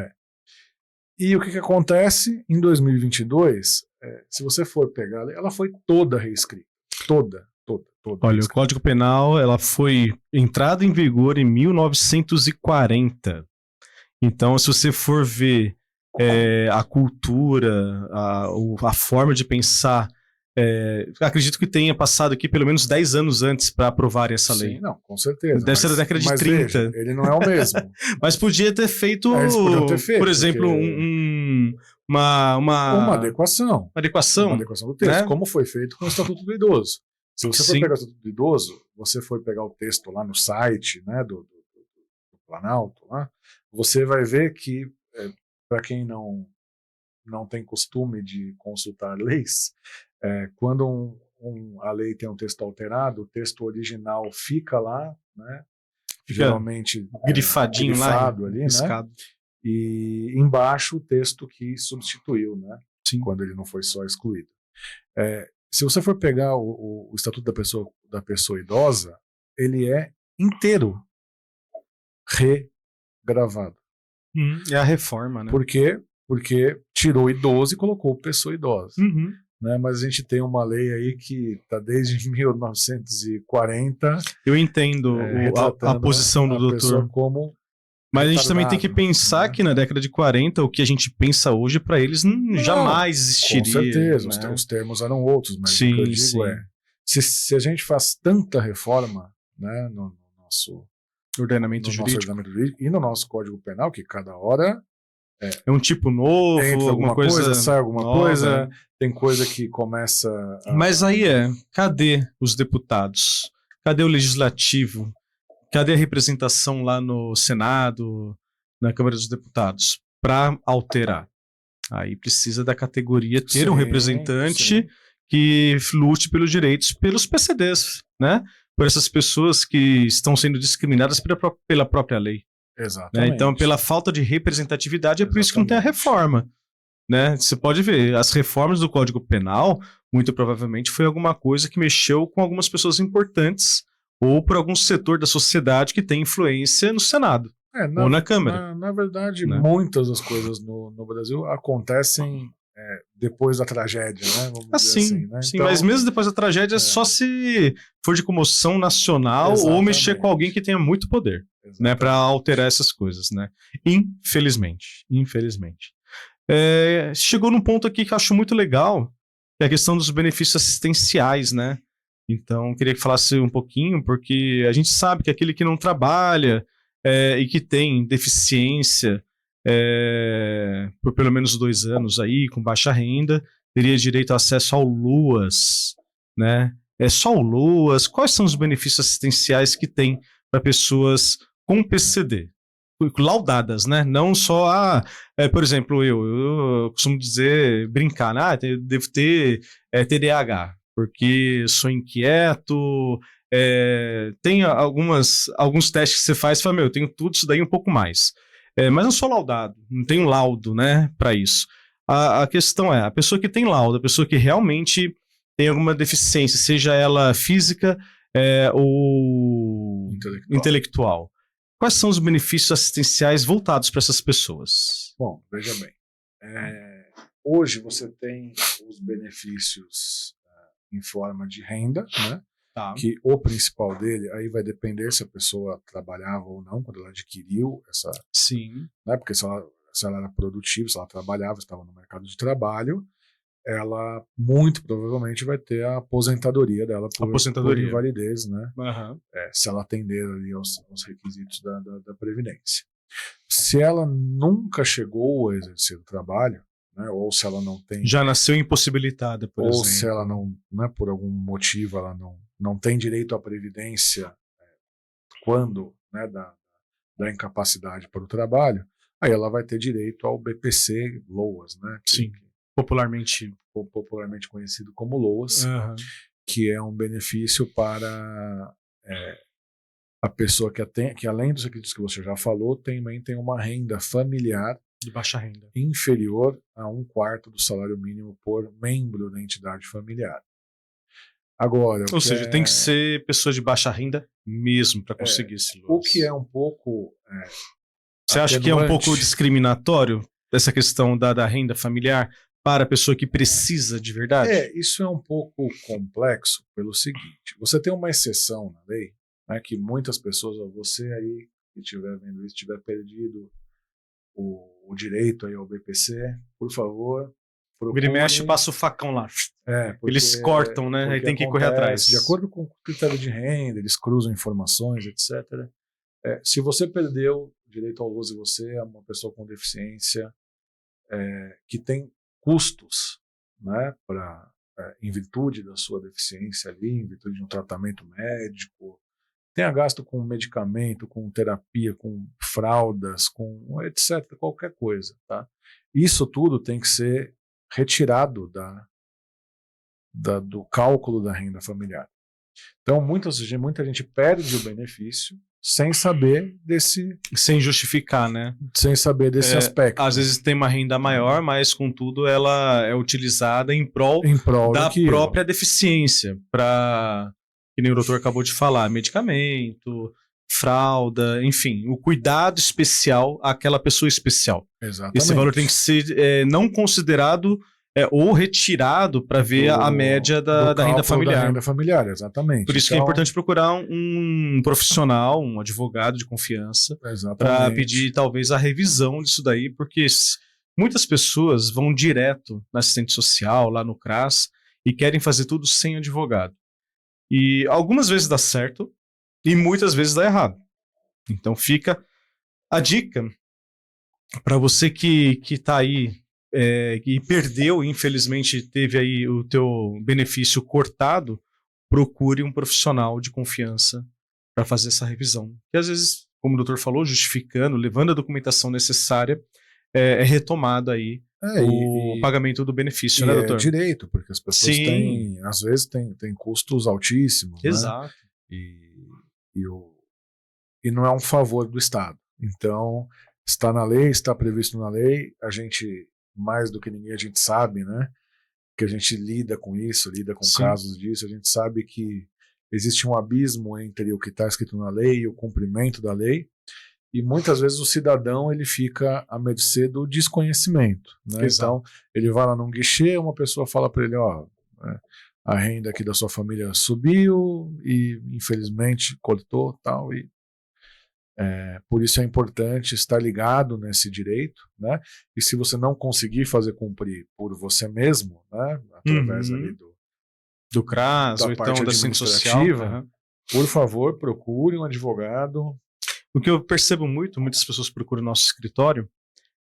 Speaker 2: E o que acontece em 2022, se você for pegar, ela foi toda reescrita. Toda.
Speaker 1: Olha, o Código Penal, ela foi entrada em vigor em 1940. Então, se você for ver a cultura, a forma de pensar, acredito que tenha passado aqui pelo menos 10 anos antes para aprovar essa lei.
Speaker 2: Sim, não, com certeza.
Speaker 1: Deve ser da década de 30.
Speaker 2: Veja, ele não é o mesmo.
Speaker 1: Mas podia ter feito, por exemplo, uma
Speaker 2: adequação.
Speaker 1: Uma adequação
Speaker 2: do texto, né? Como foi feito com o Estatuto do Idoso. Se você for pegar o Estatuto do Idoso, você for pegar o texto lá no site, né, do Planalto, lá, você vai ver que, para quem não tem costume de consultar leis, quando a lei tem um texto alterado, o texto original fica lá, né,
Speaker 1: geralmente grifadinho lá,
Speaker 2: ali, né, e embaixo o texto que substituiu, né, quando ele não foi só excluído. Se você for pegar o Estatuto da Pessoa Idosa, ele é inteiro regravado.
Speaker 1: É a reforma, né?
Speaker 2: Por quê? Porque tirou idoso e colocou pessoa idosa. Né? Mas a gente tem uma lei aí que está desde 1940.
Speaker 1: Eu entendo a posição do doutor. Mas a gente também tem que pensar que na década de 40, o que a gente pensa hoje, para eles jamais existiria.
Speaker 2: Com certeza,
Speaker 1: né?
Speaker 2: Os termos eram outros, mas
Speaker 1: sim,
Speaker 2: o que eu digo se a gente faz tanta reforma, né, no nosso
Speaker 1: ordenamento jurídico
Speaker 2: e no nosso Código Penal, que cada hora
Speaker 1: é um tipo novo,
Speaker 2: entra alguma coisa, sai alguma
Speaker 1: nova,
Speaker 2: coisa, tem coisa que começa
Speaker 1: Mas aí cadê os deputados? Cadê o legislativo? Cadê a representação lá no Senado, na Câmara dos Deputados, para alterar? Aí precisa da categoria ter um representante que lute pelos direitos, pelos PCDs, né? Por essas pessoas que estão sendo discriminadas pela própria lei.
Speaker 2: Exatamente.
Speaker 1: Né? Então, pela falta de representatividade, é por isso que não tem a reforma. Né? Você pode ver, as reformas do Código Penal, muito provavelmente foi alguma coisa que mexeu com algumas pessoas importantes ou por algum setor da sociedade que tem influência no Senado ou na Câmara.
Speaker 2: Na verdade,
Speaker 1: né?
Speaker 2: Muitas das coisas no Brasil acontecem depois da tragédia, né? Vamos dizer assim, né?
Speaker 1: Sim,
Speaker 2: Então,
Speaker 1: mas mesmo depois da tragédia, só se for de comoção nacional ou mexer com alguém que tenha muito poder, né, para alterar essas coisas, né? Infelizmente. Chegou num ponto aqui que eu acho muito legal, que é a questão dos benefícios assistenciais, né? Então, queria que falasse um pouquinho, porque a gente sabe que aquele que não trabalha e que tem deficiência por pelo menos 2 anos aí, com baixa renda, teria direito a acesso ao LUAS, né? Só o LUAS. Quais são os benefícios assistenciais que tem para pessoas com PCD? Laudadas, né? Não só, por exemplo, eu costumo brincar, né? Devo ter TDAH, porque sou inquieto, tem alguns testes que você faz e fala, eu tenho tudo isso daí e um pouco mais. Mas não sou laudado, não tenho laudo, né, para isso. A questão é, a pessoa que tem laudo, a pessoa que realmente tem alguma deficiência, seja ela física ou intelectual. Quais são os benefícios assistenciais voltados para essas pessoas?
Speaker 2: Bom, veja bem. Hoje você tem os benefícios em forma de renda, né? Tá. Que o principal dele, aí vai depender se a pessoa trabalhava ou não, quando ela adquiriu essa...
Speaker 1: Sim.
Speaker 2: Né? Porque se ela era produtiva, se ela trabalhava, estava no mercado de trabalho, ela muito provavelmente vai ter a aposentadoria dela por invalidez, né?
Speaker 1: Uhum.
Speaker 2: Se ela atender ali aos requisitos da Previdência. Se ela nunca chegou a exercer o trabalho, né, ou se ela não tem...
Speaker 1: Já nasceu impossibilitada, por exemplo.
Speaker 2: Ou se ela não, né, por algum motivo, ela não tem direito à Previdência quando, né, da incapacidade para o trabalho, aí ela vai ter direito ao BPC LOAS, né?
Speaker 1: Sim. Popularmente
Speaker 2: conhecido como LOAS, que é um benefício para a pessoa que além dos requisitos que você já falou, também tem uma renda familiar
Speaker 1: de baixa renda
Speaker 2: inferior a 1/4 do salário mínimo por membro da entidade familiar. Agora,
Speaker 1: ou seja, tem que ser pessoa de baixa renda mesmo para conseguir esse LOAS.
Speaker 2: O que é um pouco...
Speaker 1: Você acha que é um pouco discriminatório essa questão da renda familiar para a pessoa que precisa de verdade?
Speaker 2: Isso é um pouco complexo pelo seguinte, você tem uma exceção na lei, né, que muitas pessoas, você aí que estiver vendo isso, tiver perdido o direito aí ao BPC, por favor,
Speaker 1: Vira e mexe, passa o facão lá. Eles cortam, né? Aí tem que correr atrás.
Speaker 2: De acordo com o critério de renda, eles cruzam informações, etc. Se você perdeu direito ao LOAS e você é uma pessoa com deficiência que tem custos, né, em virtude da sua deficiência ali, em virtude de um tratamento médico, tenha gasto com medicamento, com terapia, com fraldas, com etc., qualquer coisa, tá? Isso tudo tem que ser retirado do cálculo da renda familiar. Então, muita gente perde o benefício sem saber
Speaker 1: sem justificar, né?
Speaker 2: Sem saber desse aspecto.
Speaker 1: Às vezes tem uma renda maior, mas contudo ela é utilizada em prol da própria deficiência, para, que nem o doutor acabou de falar, medicamento, fralda, enfim, o cuidado especial àquela pessoa especial.
Speaker 2: Exatamente.
Speaker 1: Esse valor tem que ser não considerado ou retirado para ver a média da renda familiar.
Speaker 2: Da renda familiar, exatamente.
Speaker 1: Por isso que é importante procurar um profissional, um advogado de confiança, para pedir talvez a revisão disso daí, porque muitas pessoas vão direto na assistente social, lá no CRAS, e querem fazer tudo sem advogado. E algumas vezes dá certo e muitas vezes dá errado. Então fica a dica para você que está aí e perdeu, infelizmente teve aí o teu benefício cortado, procure um profissional de confiança para fazer essa revisão. E às vezes, como o doutor falou, justificando, levando a documentação necessária, é retomado aí o pagamento do benefício, né, doutor?
Speaker 2: É direito, porque as pessoas têm, às vezes, tem custos altíssimos,
Speaker 1: Exato.
Speaker 2: né? E não é um favor do Estado. Então, está na lei, está previsto na lei, a gente, mais do que ninguém, a gente sabe, né? Que a gente lida com isso, lida com casos disso, a gente sabe que existe um abismo entre o que está escrito na lei e o cumprimento da lei, e muitas vezes o cidadão ele fica à mercê do desconhecimento, né? Então, ele vai lá num guichê, uma pessoa fala para ele, ó, a renda aqui da sua família subiu e infelizmente cortou, tal, e por isso é importante estar ligado nesse direito, né? E se você não conseguir fazer cumprir por você mesmo, né? Através ali
Speaker 1: do CRAS ou então da Assistência Social,
Speaker 2: por favor, procure um advogado.
Speaker 1: O que eu percebo muitas pessoas procuram o nosso escritório,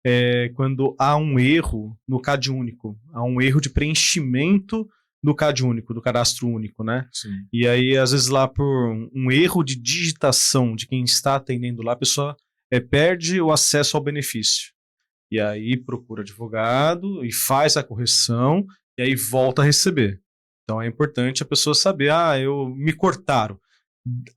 Speaker 1: é quando há um erro no CAD único, há um erro de preenchimento do CAD único, do cadastro único, né?
Speaker 2: Sim.
Speaker 1: E aí, às vezes, lá por um erro de digitação de quem está atendendo lá, a pessoa perde o acesso ao benefício. E aí procura advogado e faz a correção e aí volta a receber. Então é importante a pessoa saber, me cortaram.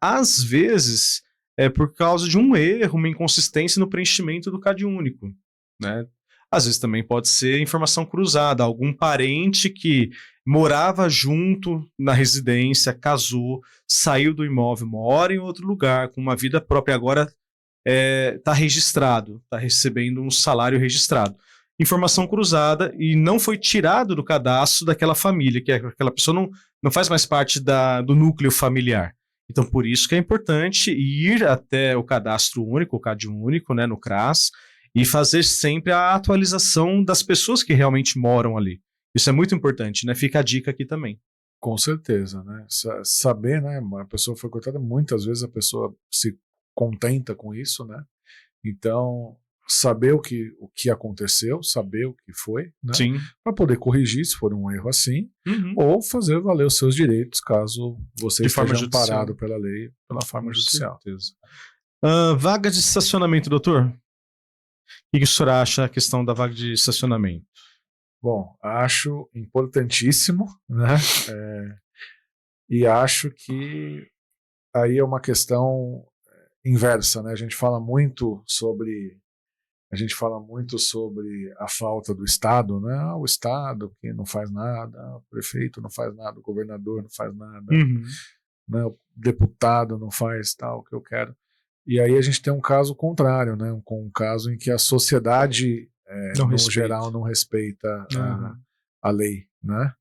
Speaker 1: Às vezes é por causa de um erro, uma inconsistência no preenchimento do CAD único, né? Às vezes também pode ser informação cruzada, algum parente que morava junto na residência, casou, saiu do imóvel, mora em outro lugar, com uma vida própria, agora está registrado, está recebendo um salário registrado. Informação cruzada e não foi tirado do cadastro daquela família, que aquela pessoa não faz mais parte do núcleo familiar. Então, por isso que é importante ir até o cadastro único, o CAD único, né, no CRAS, e fazer sempre a atualização das pessoas que realmente moram ali. Isso é muito importante, né? Fica a dica aqui também.
Speaker 2: Com certeza, né? Saber, né? A pessoa foi cortada, muitas vezes a pessoa se contenta com isso, né? Então, saber o que aconteceu, saber o que foi, né?
Speaker 1: Sim.
Speaker 2: Para poder corrigir se for um erro assim, ou fazer valer os seus direitos caso você esteja amparado pela lei, pela forma judicial.
Speaker 1: Vaga de estacionamento, doutor? O que o senhor acha a questão da vaga de estacionamento?
Speaker 2: Bom, acho importantíssimo, né? E acho que aí é uma questão inversa, né? A gente fala muito sobre a falta do Estado, né? O Estado que não faz nada, o prefeito não faz nada, o governador não faz nada, né? O deputado não faz tal, o que eu quero. E aí a gente tem um caso contrário, né? Um caso em que a sociedade, no geral, não respeita a lei, né?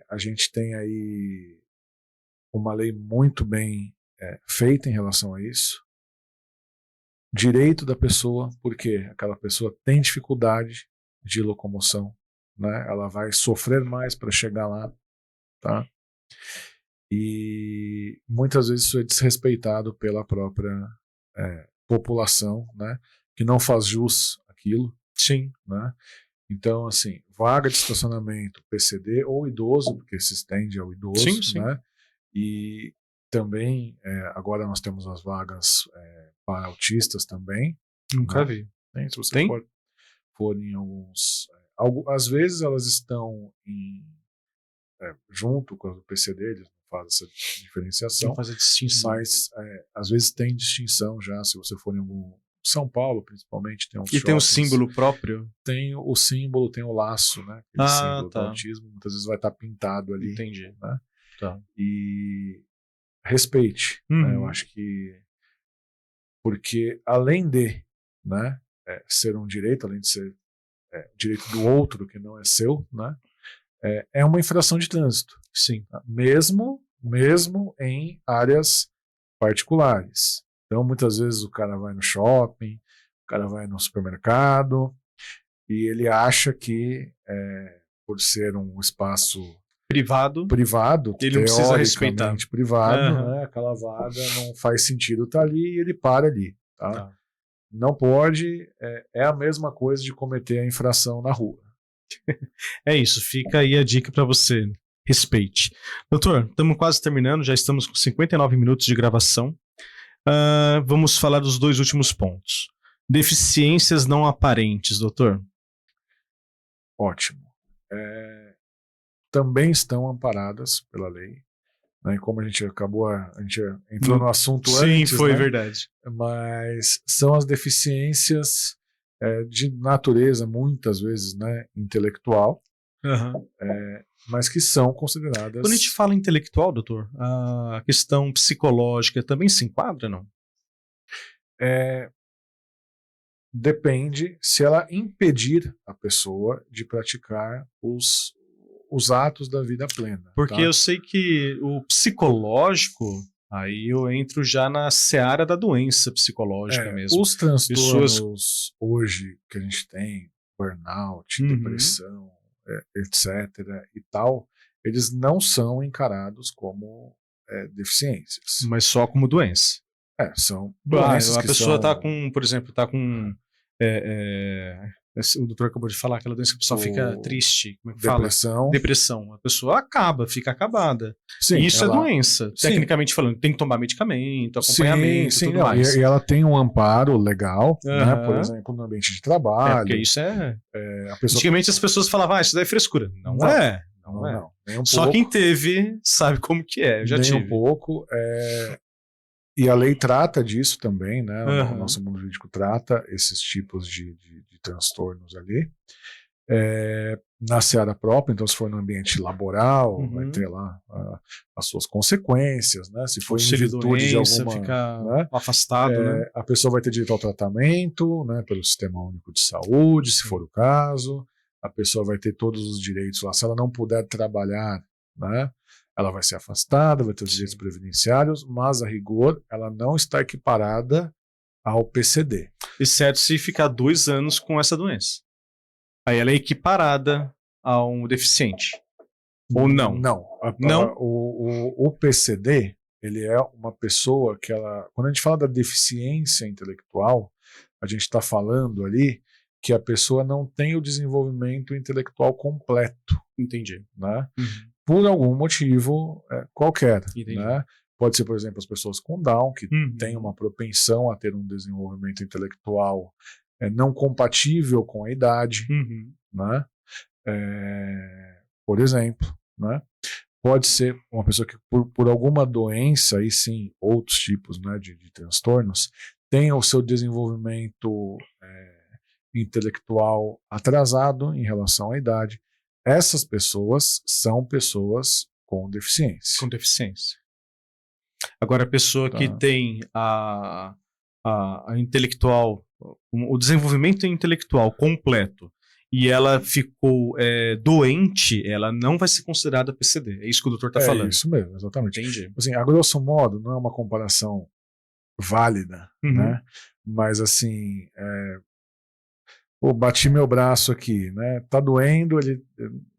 Speaker 2: A gente tem aí uma lei muito bem feita em relação a isso. Direito da pessoa, porque aquela pessoa tem dificuldade de locomoção, né? Ela vai sofrer mais para chegar lá, tá? E muitas vezes isso é desrespeitado pela própria população, né? Que não faz jus àquilo.
Speaker 1: Sim.
Speaker 2: Né? Então, assim, vaga de estacionamento PCD ou idoso, porque se estende ao idoso,
Speaker 1: sim.
Speaker 2: né? E também, agora nós temos as vagas para autistas também.
Speaker 1: Nunca vi.
Speaker 2: Se você for em alguns... às vezes elas estão junto com o PCD, eles não fazem essa diferenciação.
Speaker 1: Não faz a distinção.
Speaker 2: Mas às vezes tem distinção já, se você for em algum... São Paulo, principalmente, tem uns
Speaker 1: E tem um símbolo próprio?
Speaker 2: Tem o símbolo, tem o laço, né? Aquele símbolo do autismo, muitas vezes vai estar pintado ali.
Speaker 1: Entendi.
Speaker 2: Né?
Speaker 1: Tá.
Speaker 2: E respeite, né? Eu acho que... Porque além de, né, ser um direito, além de ser direito do outro que não é seu, né? É uma infração de trânsito.
Speaker 1: Sim.
Speaker 2: Tá? Mesmo em áreas particulares. Então, muitas vezes o cara vai no shopping, o cara vai no supermercado e ele acha que, por ser um espaço privado,
Speaker 1: ele não precisa respeitar.
Speaker 2: Privado, né, aquela vaga não faz sentido estar ali e ele para ali. Tá? Não pode, é a mesma coisa de cometer a infração na rua.
Speaker 1: É isso, fica aí a dica para você. Respeite. Doutor, estamos quase terminando, já estamos com 59 minutos de gravação. Vamos falar dos dois últimos pontos. Deficiências não aparentes, doutor?
Speaker 2: Ótimo. Também estão amparadas pela lei, né? Como a gente entrou no assunto antes.
Speaker 1: Sim, foi
Speaker 2: né?
Speaker 1: verdade.
Speaker 2: Mas são as deficiências de natureza, muitas vezes, né, intelectual, mas que são consideradas...
Speaker 1: Quando a gente fala intelectual, doutor, a questão psicológica também se enquadra, não?
Speaker 2: Depende se ela impedir a pessoa de praticar os atos da vida plena.
Speaker 1: Porque
Speaker 2: tá?
Speaker 1: eu sei que o psicológico, aí eu entro já na seara da doença psicológica mesmo.
Speaker 2: Os transtornos hoje que a gente tem, burnout, depressão, etc. e tal, eles não são encarados como deficiências.
Speaker 1: Mas só como doença.
Speaker 2: São doenças
Speaker 1: a
Speaker 2: que
Speaker 1: pessoa
Speaker 2: são...
Speaker 1: tá com, por exemplo, tá com... o doutor acabou de falar, aquela doença que a pessoa fica triste. Como é que
Speaker 2: depressão.
Speaker 1: fala? Depressão. A pessoa fica acabada.
Speaker 2: Sim,
Speaker 1: e isso é doença. Sim. Tecnicamente falando, tem que tomar medicamento, acompanhamento, tudo mais.
Speaker 2: E ela tem um amparo legal, né? Por exemplo, no ambiente de trabalho.
Speaker 1: Porque isso
Speaker 2: a pessoa...
Speaker 1: Antigamente as pessoas falavam, isso daí é frescura. Não é.
Speaker 2: Nem um
Speaker 1: Só
Speaker 2: pouco.
Speaker 1: quem teve sabe como que é. Eu já tive.
Speaker 2: Nem um pouco. E a lei trata disso também, né? O nosso mundo jurídico trata esses tipos de transtornos ali. Na seara própria, então se for no ambiente laboral, vai ter lá as suas consequências, né? Se for em virtude de alguma...
Speaker 1: fica
Speaker 2: né?
Speaker 1: afastado, né?
Speaker 2: A pessoa vai ter direito ao tratamento, né? Pelo Sistema Único de Saúde, se for o caso. A pessoa vai ter todos os direitos lá. Se ela não puder trabalhar, né? Ela vai ser afastada, vai ter os direitos previdenciários, mas a rigor ela não está equiparada ao PCD.
Speaker 1: Exceto se ficar 2 anos com essa doença. Aí ela é equiparada a um deficiente. Ou não?
Speaker 2: Não.
Speaker 1: Não?
Speaker 2: O PCD, ele é uma pessoa que ela... Quando a gente fala da deficiência intelectual, a gente está falando ali que a pessoa não tem o desenvolvimento intelectual completo.
Speaker 1: Entendi.
Speaker 2: Né? Por algum motivo qualquer.
Speaker 1: Entendi.
Speaker 2: Né? Pode ser, por exemplo, as pessoas com Down, que têm uma propensão a ter um desenvolvimento intelectual não compatível com a idade. Né? Por exemplo. Né? Pode ser uma pessoa que, por alguma doença, aí sim, outros tipos, né, de transtornos, tenha o seu desenvolvimento intelectual atrasado em relação à idade. Essas pessoas são pessoas com deficiência.
Speaker 1: Com deficiência. Agora, a pessoa que tem a intelectual, o desenvolvimento intelectual completo, e ela ficou doente, ela não vai ser considerada PCD. É isso que o doutor está falando.
Speaker 2: É isso mesmo, exatamente.
Speaker 1: Entendi.
Speaker 2: Assim, a grosso modo, não é uma comparação válida, né? Mas assim, bati meu braço aqui, né? Tá doendo,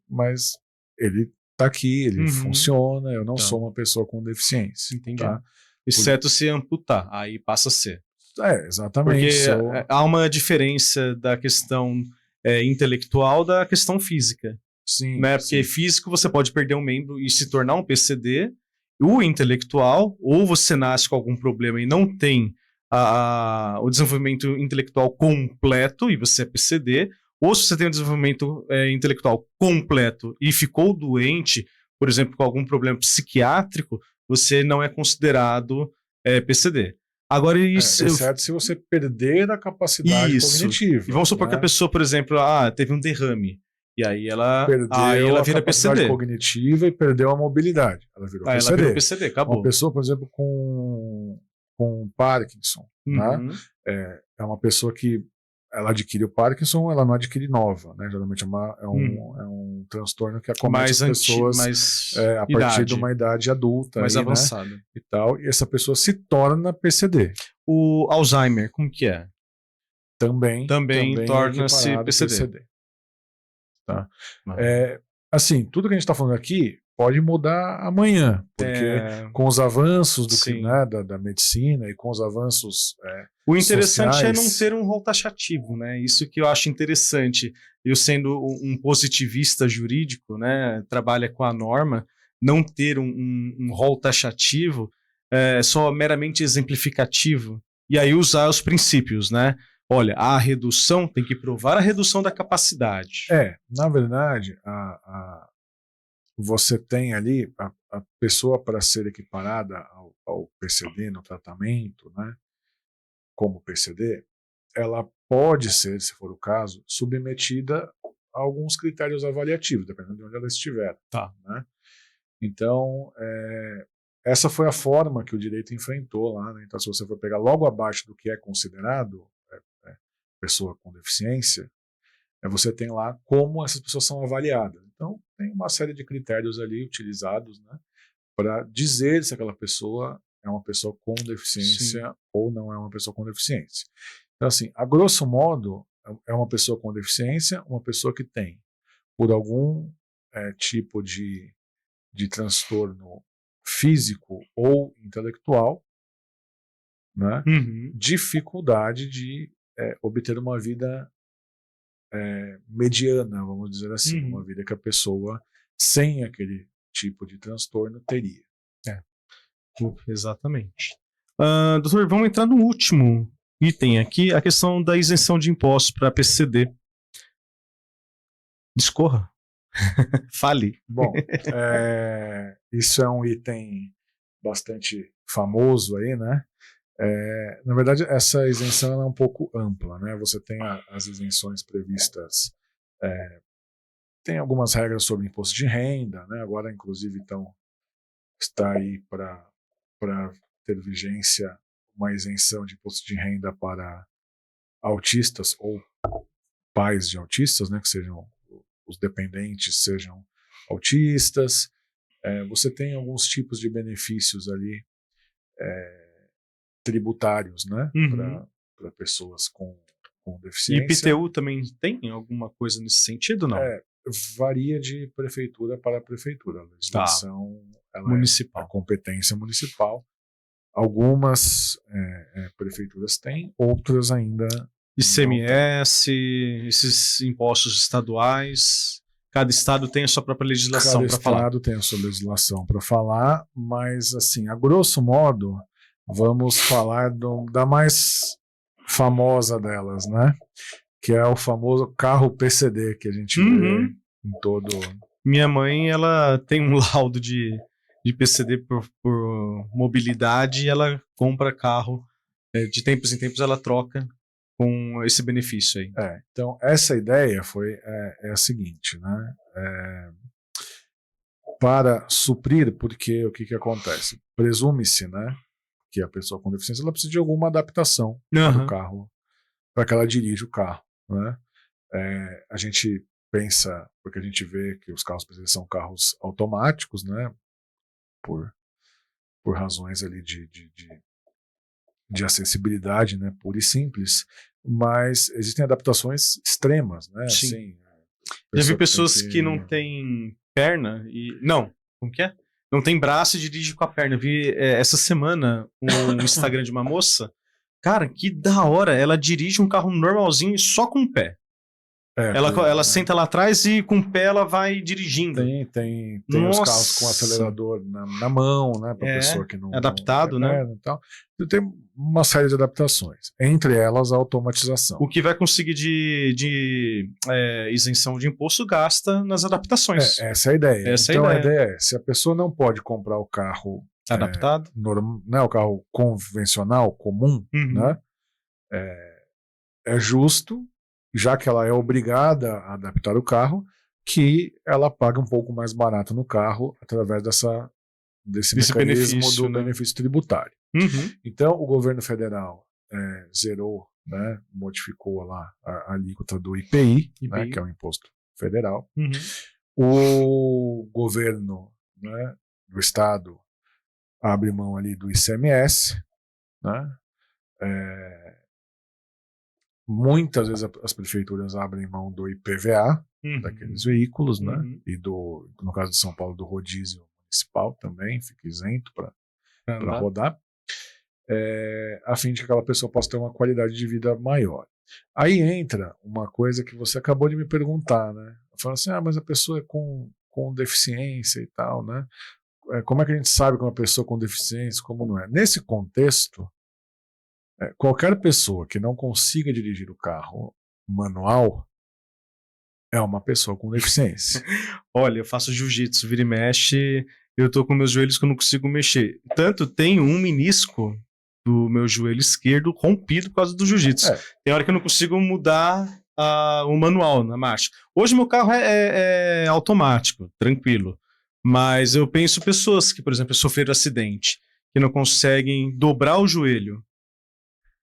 Speaker 2: mas ele tá aqui, ele funciona, eu não sou uma pessoa com deficiência.
Speaker 1: Entendi.
Speaker 2: Tá?
Speaker 1: Exceto se amputar, aí passa a ser.
Speaker 2: Exatamente.
Speaker 1: Porque há uma diferença da questão intelectual da questão física.
Speaker 2: Sim.
Speaker 1: Né? Porque físico você pode perder um membro e se tornar um PCD. O intelectual, ou você nasce com algum problema e não tem o desenvolvimento intelectual completo e você é PCD, ou se você tem um desenvolvimento intelectual completo e ficou doente, por exemplo, com algum problema psiquiátrico, você não é considerado PCD. Agora, isso...
Speaker 2: exceto se você perder a capacidade cognitiva.
Speaker 1: E vamos supor que a pessoa, por exemplo, teve um derrame. E aí ela vira
Speaker 2: a capacidade
Speaker 1: PCD.
Speaker 2: cognitiva e perdeu a mobilidade. Ela virou PCD.
Speaker 1: Ela virou PCD, acabou.
Speaker 2: Uma pessoa, por exemplo, com Parkinson, né? É uma pessoa que ela adquire o Parkinson, ela não adquire nova, né? Geralmente é um transtorno que acomete as pessoas a partir de uma idade adulta,
Speaker 1: mais
Speaker 2: aí,
Speaker 1: avançada,
Speaker 2: né? E tal, e essa pessoa se torna PCD.
Speaker 1: O Alzheimer, como que é?
Speaker 2: Também
Speaker 1: torna-se PCD.
Speaker 2: Tá? Assim, tudo que a gente está falando aqui pode mudar amanhã, porque com os avanços da medicina e com os avanços
Speaker 1: o interessante
Speaker 2: sociais,
Speaker 1: é não ter um rol taxativo, né? Isso que eu acho interessante. Eu sendo um positivista jurídico, né, trabalha com a norma, não ter um rol taxativo só meramente exemplificativo, e aí usar os princípios, né? olha, a redução tem que provar a redução da capacidade.
Speaker 2: Na verdade, você tem ali a pessoa para ser equiparada ao PCD no tratamento, né, como PCD, ela pode ser, se for o caso, submetida a alguns critérios avaliativos, dependendo de onde ela estiver.
Speaker 1: Tá.
Speaker 2: Né? Então, essa foi a forma que o direito enfrentou lá. Né? Então, se você for pegar logo abaixo do que é considerado pessoa com deficiência, você tem lá como essas pessoas são avaliadas. Então, tem uma série de critérios ali utilizados, né, para dizer se aquela pessoa é uma pessoa com deficiência
Speaker 1: Sim.
Speaker 2: ou não é uma pessoa com deficiência. Então, assim, a grosso modo, é uma pessoa com deficiência, uma pessoa que tem, por algum tipo de transtorno físico ou intelectual, né, dificuldade de obter uma vida mediana, vamos dizer assim, uma vida que a pessoa sem aquele tipo de transtorno teria.
Speaker 1: Exatamente. Doutor, vamos entrar no último item aqui, a questão da isenção de impostos para PCD. Discorra. Fale.
Speaker 2: Bom, isso é um item bastante famoso aí, né? Na verdade, essa isenção ela é um pouco ampla, né? Você tem as isenções previstas, tem algumas regras sobre imposto de renda, né? Agora, inclusive, está aí para ter vigência uma isenção de imposto de renda para autistas ou pais de autistas, né? Que sejam os dependentes, sejam autistas. Você tem alguns tipos de benefícios ali tributários, né? Para pessoas com deficiência.
Speaker 1: E IPTU também tem alguma coisa nesse sentido, não?
Speaker 2: Varia de prefeitura para prefeitura. A legislação ela
Speaker 1: municipal.
Speaker 2: É competência municipal. Algumas prefeituras têm, outras ainda
Speaker 1: ICMS, esses impostos estaduais. Cada estado tem a sua própria legislação para falar.
Speaker 2: Cada estado tem a sua legislação para falar, mas, assim, a grosso modo, vamos falar da mais famosa delas, né? Que é o famoso carro PCD que a gente vê em todo...
Speaker 1: Minha mãe, ela tem um laudo de PCD por mobilidade e ela compra carro. De tempos em tempos ela troca com esse benefício aí.
Speaker 2: Então, essa ideia é a seguinte, né? Para suprir, porque o que acontece? Presume-se, né, que a pessoa com deficiência ela precisa de alguma adaptação para o carro, para que ela dirija o carro, né? A gente pensa, porque a gente vê que os carros são carros automáticos, né, por razões ali de acessibilidade, né, pura e simples, mas existem adaptações extremas, né?
Speaker 1: Sim.
Speaker 2: Assim,
Speaker 1: já vi pessoas que não têm perna e... Não, como que é? Não tem braço e dirige com a perna. Vi essa semana um Instagram de uma moça. Cara, que da hora. Ela dirige um carro normalzinho só com o pé. Ela senta lá atrás e com o pé ela vai dirigindo.
Speaker 2: Tem os carros com acelerador na mão, né? Para pessoa que não...
Speaker 1: adaptado, né?
Speaker 2: Então, tem uma série de adaptações. Entre elas, a automatização.
Speaker 1: O que vai conseguir de isenção de imposto gasta nas adaptações.
Speaker 2: Essa é a ideia. Então, a ideia é, se a pessoa não pode comprar o carro...
Speaker 1: adaptado.
Speaker 2: Né, o carro convencional, comum, né? É justo, já que ela é obrigada a adaptar o carro, que ela pague um pouco mais barato no carro através desse mecanismo benefício, do benefício tributário. Então, o governo federal zerou, né, modificou lá a alíquota do IPI, né, que é o imposto federal. O governo, né, do estado abre mão ali do ICMS, né? Muitas vezes as prefeituras abrem mão do IPVA daqueles veículos, né? E no caso de São Paulo, do rodízio municipal também, fica isento para rodar, a fim de que aquela pessoa possa ter uma qualidade de vida maior. Aí entra uma coisa que você acabou de me perguntar, né? Falando assim, mas a pessoa é com deficiência e tal, né? Como é que a gente sabe que uma pessoa com deficiência, como não é? Nesse contexto, Qualquer pessoa que não consiga dirigir o carro manual é uma pessoa com deficiência.
Speaker 1: Olha, eu faço jiu-jitsu, vira e mexe, eu tô com meus joelhos que eu não consigo mexer. Tanto tenho um menisco do meu joelho esquerdo rompido por causa do jiu-jitsu. Tem hora que eu não consigo mudar o manual na marcha. Hoje meu carro é automático, tranquilo. Mas eu penso pessoas que, por exemplo, sofreram acidente, que não conseguem dobrar o joelho.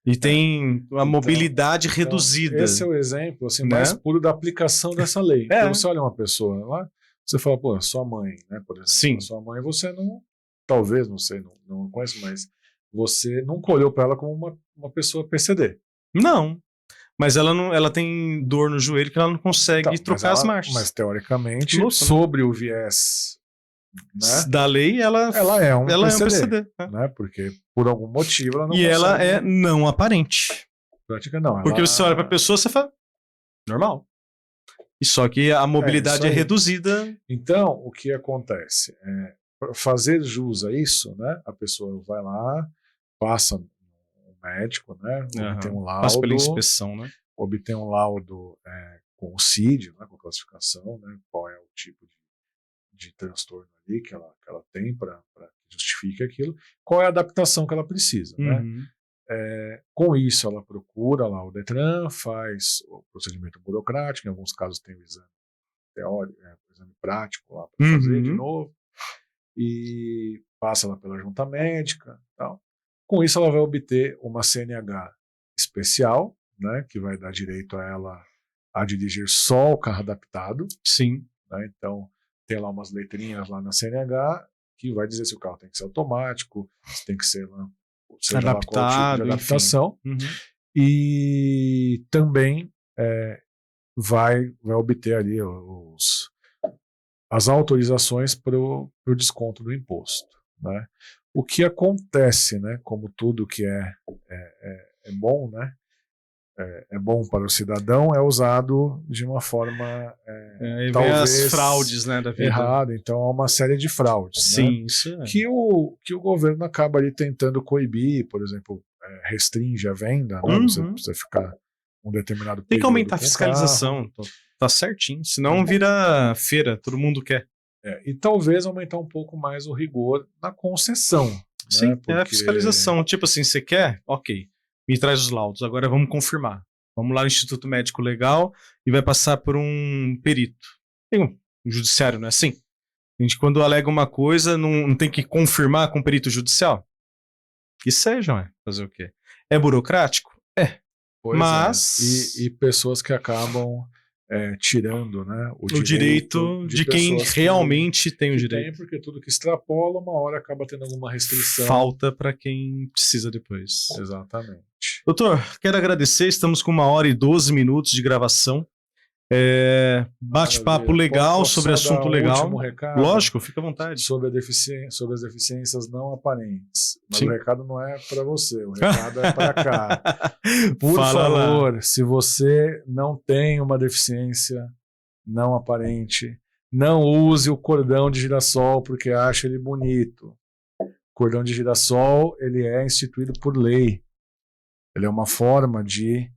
Speaker 1: E tem a mobilidade reduzida.
Speaker 2: Esse é o exemplo assim,
Speaker 1: né?
Speaker 2: mais puro da aplicação dessa lei. Então você olha uma pessoa lá, você fala, pô, sua mãe, né, por exemplo.
Speaker 1: Sim.
Speaker 2: Sua mãe, você não, talvez, não sei, não conhece, mas você nunca olhou para ela como uma pessoa PCD.
Speaker 1: Não. Mas ela tem dor no joelho que ela não consegue trocar as marchas.
Speaker 2: Mas teoricamente, sobre o viés, né,
Speaker 1: da lei, ela
Speaker 2: é um
Speaker 1: PCD,
Speaker 2: né? Porque por algum motivo ela não
Speaker 1: consegue. E ela é
Speaker 2: não
Speaker 1: não aparente.
Speaker 2: Prática não.
Speaker 1: Porque você olha pra pessoa e você fala, normal. E só que a mobilidade é reduzida.
Speaker 2: Então, o que acontece? Para fazer jus a isso, né? A pessoa vai lá, passa no médico, né? Obtém um laudo.
Speaker 1: Passa pela inspeção, né?
Speaker 2: Obtém um laudo com o CID, né? Com a classificação, né? Qual é o tipo de transtorno ali que ela tem para justifique aquilo. Qual é a adaptação que ela precisa, né? Com isso, ela procura lá o Detran, faz o procedimento burocrático, em alguns casos tem o exame teórico, o exame prático lá para fazer de novo, e passa lá pela junta médica. Tal. Com isso, ela vai obter uma CNH especial, né, que vai dar direito a ela a dirigir só o carro adaptado.
Speaker 1: Sim.
Speaker 2: Né, então, tem lá umas letrinhas lá na CNH que vai dizer se o carro tem que ser automático, se tem que ser lá, seja lá qual tipo de adaptação, e também vai obter ali as autorizações para o desconto do imposto, né? O que acontece, né, como tudo que é bom, né, é bom para o cidadão, é usado de uma forma talvez
Speaker 1: as fraudes, né, da vida.
Speaker 2: Errada. Então há uma série de fraudes,
Speaker 1: sim,
Speaker 2: né,
Speaker 1: isso
Speaker 2: que o governo acaba ali tentando coibir, por exemplo, restringe a venda, né, você ficar um determinado período.
Speaker 1: Tem que aumentar a fiscalização, tá certinho, senão vira feira, todo mundo quer.
Speaker 2: E talvez aumentar um pouco mais o rigor na concessão.
Speaker 1: Sim,
Speaker 2: né, porque...
Speaker 1: a fiscalização, tipo assim, você quer? Ok. Me traz os laudos, agora vamos confirmar. Vamos lá no Instituto Médico Legal e vai passar por um perito. Tem um judiciário, não é assim? A gente, quando alega uma coisa, não tem que confirmar com o perito judicial? Que seja, fazer o quê? É burocrático? Mas...
Speaker 2: E pessoas que acabam tirando, né, o
Speaker 1: direito de quem realmente tem o direito.
Speaker 2: Porque tudo que extrapola, uma hora acaba tendo alguma restrição.
Speaker 1: Falta para quem precisa depois.
Speaker 2: Exatamente.
Speaker 1: Doutor, quero agradecer, estamos com 1h12 de gravação. Bate-papo legal sobre assunto legal.
Speaker 2: Recado,
Speaker 1: lógico, fica à vontade.
Speaker 2: Sobre as deficiências não aparentes. Mas o recado não é para você, o recado é para cá. Por favor, lá. Se você não tem uma deficiência não aparente, não use o cordão de girassol porque acha ele bonito. O cordão de girassol, ele é instituído por lei. Ele é uma forma de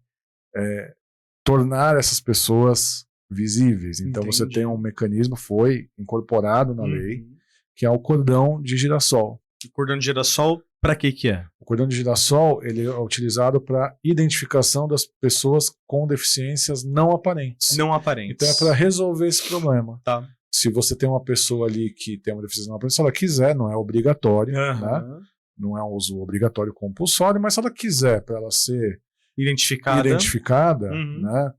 Speaker 2: tornar essas pessoas visíveis. Então você tem um mecanismo, foi incorporado na lei, que é o cordão de girassol.
Speaker 1: O cordão de girassol, para que é?
Speaker 2: O cordão de girassol, ele é utilizado para identificação das pessoas com deficiências não aparentes.
Speaker 1: Não aparentes.
Speaker 2: Então é para resolver esse problema.
Speaker 1: Tá.
Speaker 2: Se você tem uma pessoa ali que tem uma deficiência não aparente, se ela quiser, não é obrigatório, né? Não é um uso obrigatório compulsório, mas se ela quiser, para ela ser identificada né,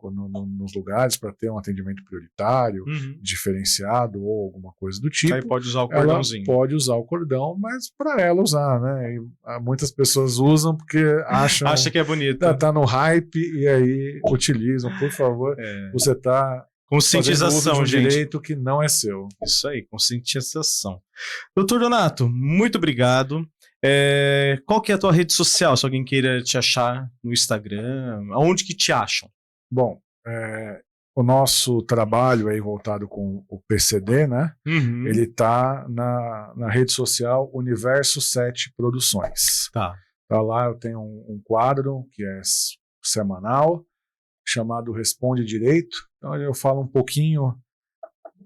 Speaker 2: nos lugares para ter um atendimento prioritário, diferenciado ou alguma coisa do tipo.
Speaker 1: Aí pode usar o cordãozinho.
Speaker 2: Ela pode usar o cordão, mas para ela usar, né? E muitas pessoas usam porque
Speaker 1: acha que é bonito.
Speaker 2: Tá no hype e aí utilizam, por favor. Você está
Speaker 1: conscientização,
Speaker 2: fazendo uso de um direito que não é seu.
Speaker 1: Isso aí, conscientização. Doutor Donato, muito obrigado. Qual que é a tua rede social, se alguém queira te achar no Instagram? Aonde que te acham?
Speaker 2: Bom, o nosso trabalho aí voltado com o PCD, né? Ele está na rede social Universo 7 Produções.
Speaker 1: Tá.
Speaker 2: Tá lá, eu tenho um quadro que é semanal, chamado Responde Direito. Então eu falo um pouquinho,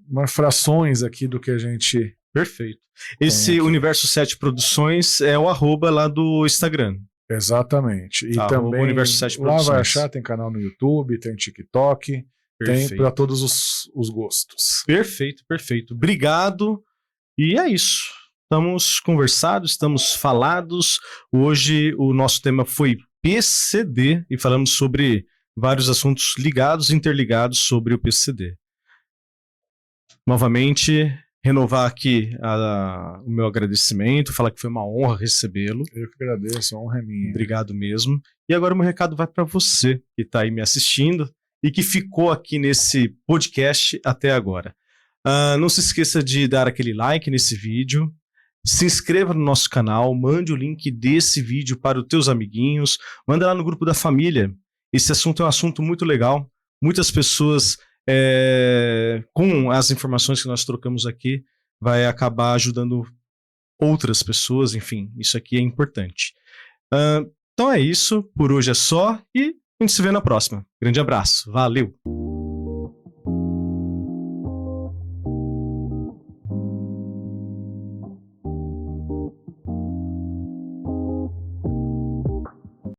Speaker 2: umas frações aqui do que a gente...
Speaker 1: Perfeito. Esse Universo 7 Produções é o @ lá do Instagram.
Speaker 2: Exatamente. E também
Speaker 1: Universo 7
Speaker 2: lá
Speaker 1: Produções.
Speaker 2: vai achar, tem canal no YouTube, tem TikTok,
Speaker 1: Perfeito.
Speaker 2: tem para todos os gostos.
Speaker 1: Perfeito, perfeito. Obrigado. E é isso. Estamos conversados, estamos falados. Hoje o nosso tema foi PCD e falamos sobre vários assuntos ligados, interligados sobre o PCD. Novamente, renovar aqui o meu agradecimento, falar que foi uma honra recebê-lo.
Speaker 2: Eu que agradeço, a honra é minha.
Speaker 1: Obrigado mesmo. E agora o meu recado vai para você que está aí me assistindo e que ficou aqui nesse podcast até agora. Não se esqueça de dar aquele like nesse vídeo, se inscreva no nosso canal, mande o link desse vídeo para os teus amiguinhos, manda lá no grupo da família. Esse assunto é um assunto muito legal. Muitas pessoas, com as informações que nós trocamos aqui, vai acabar ajudando outras pessoas. Enfim, isso aqui é importante. Então é isso, por hoje é só e a gente se vê na próxima. Grande abraço, valeu!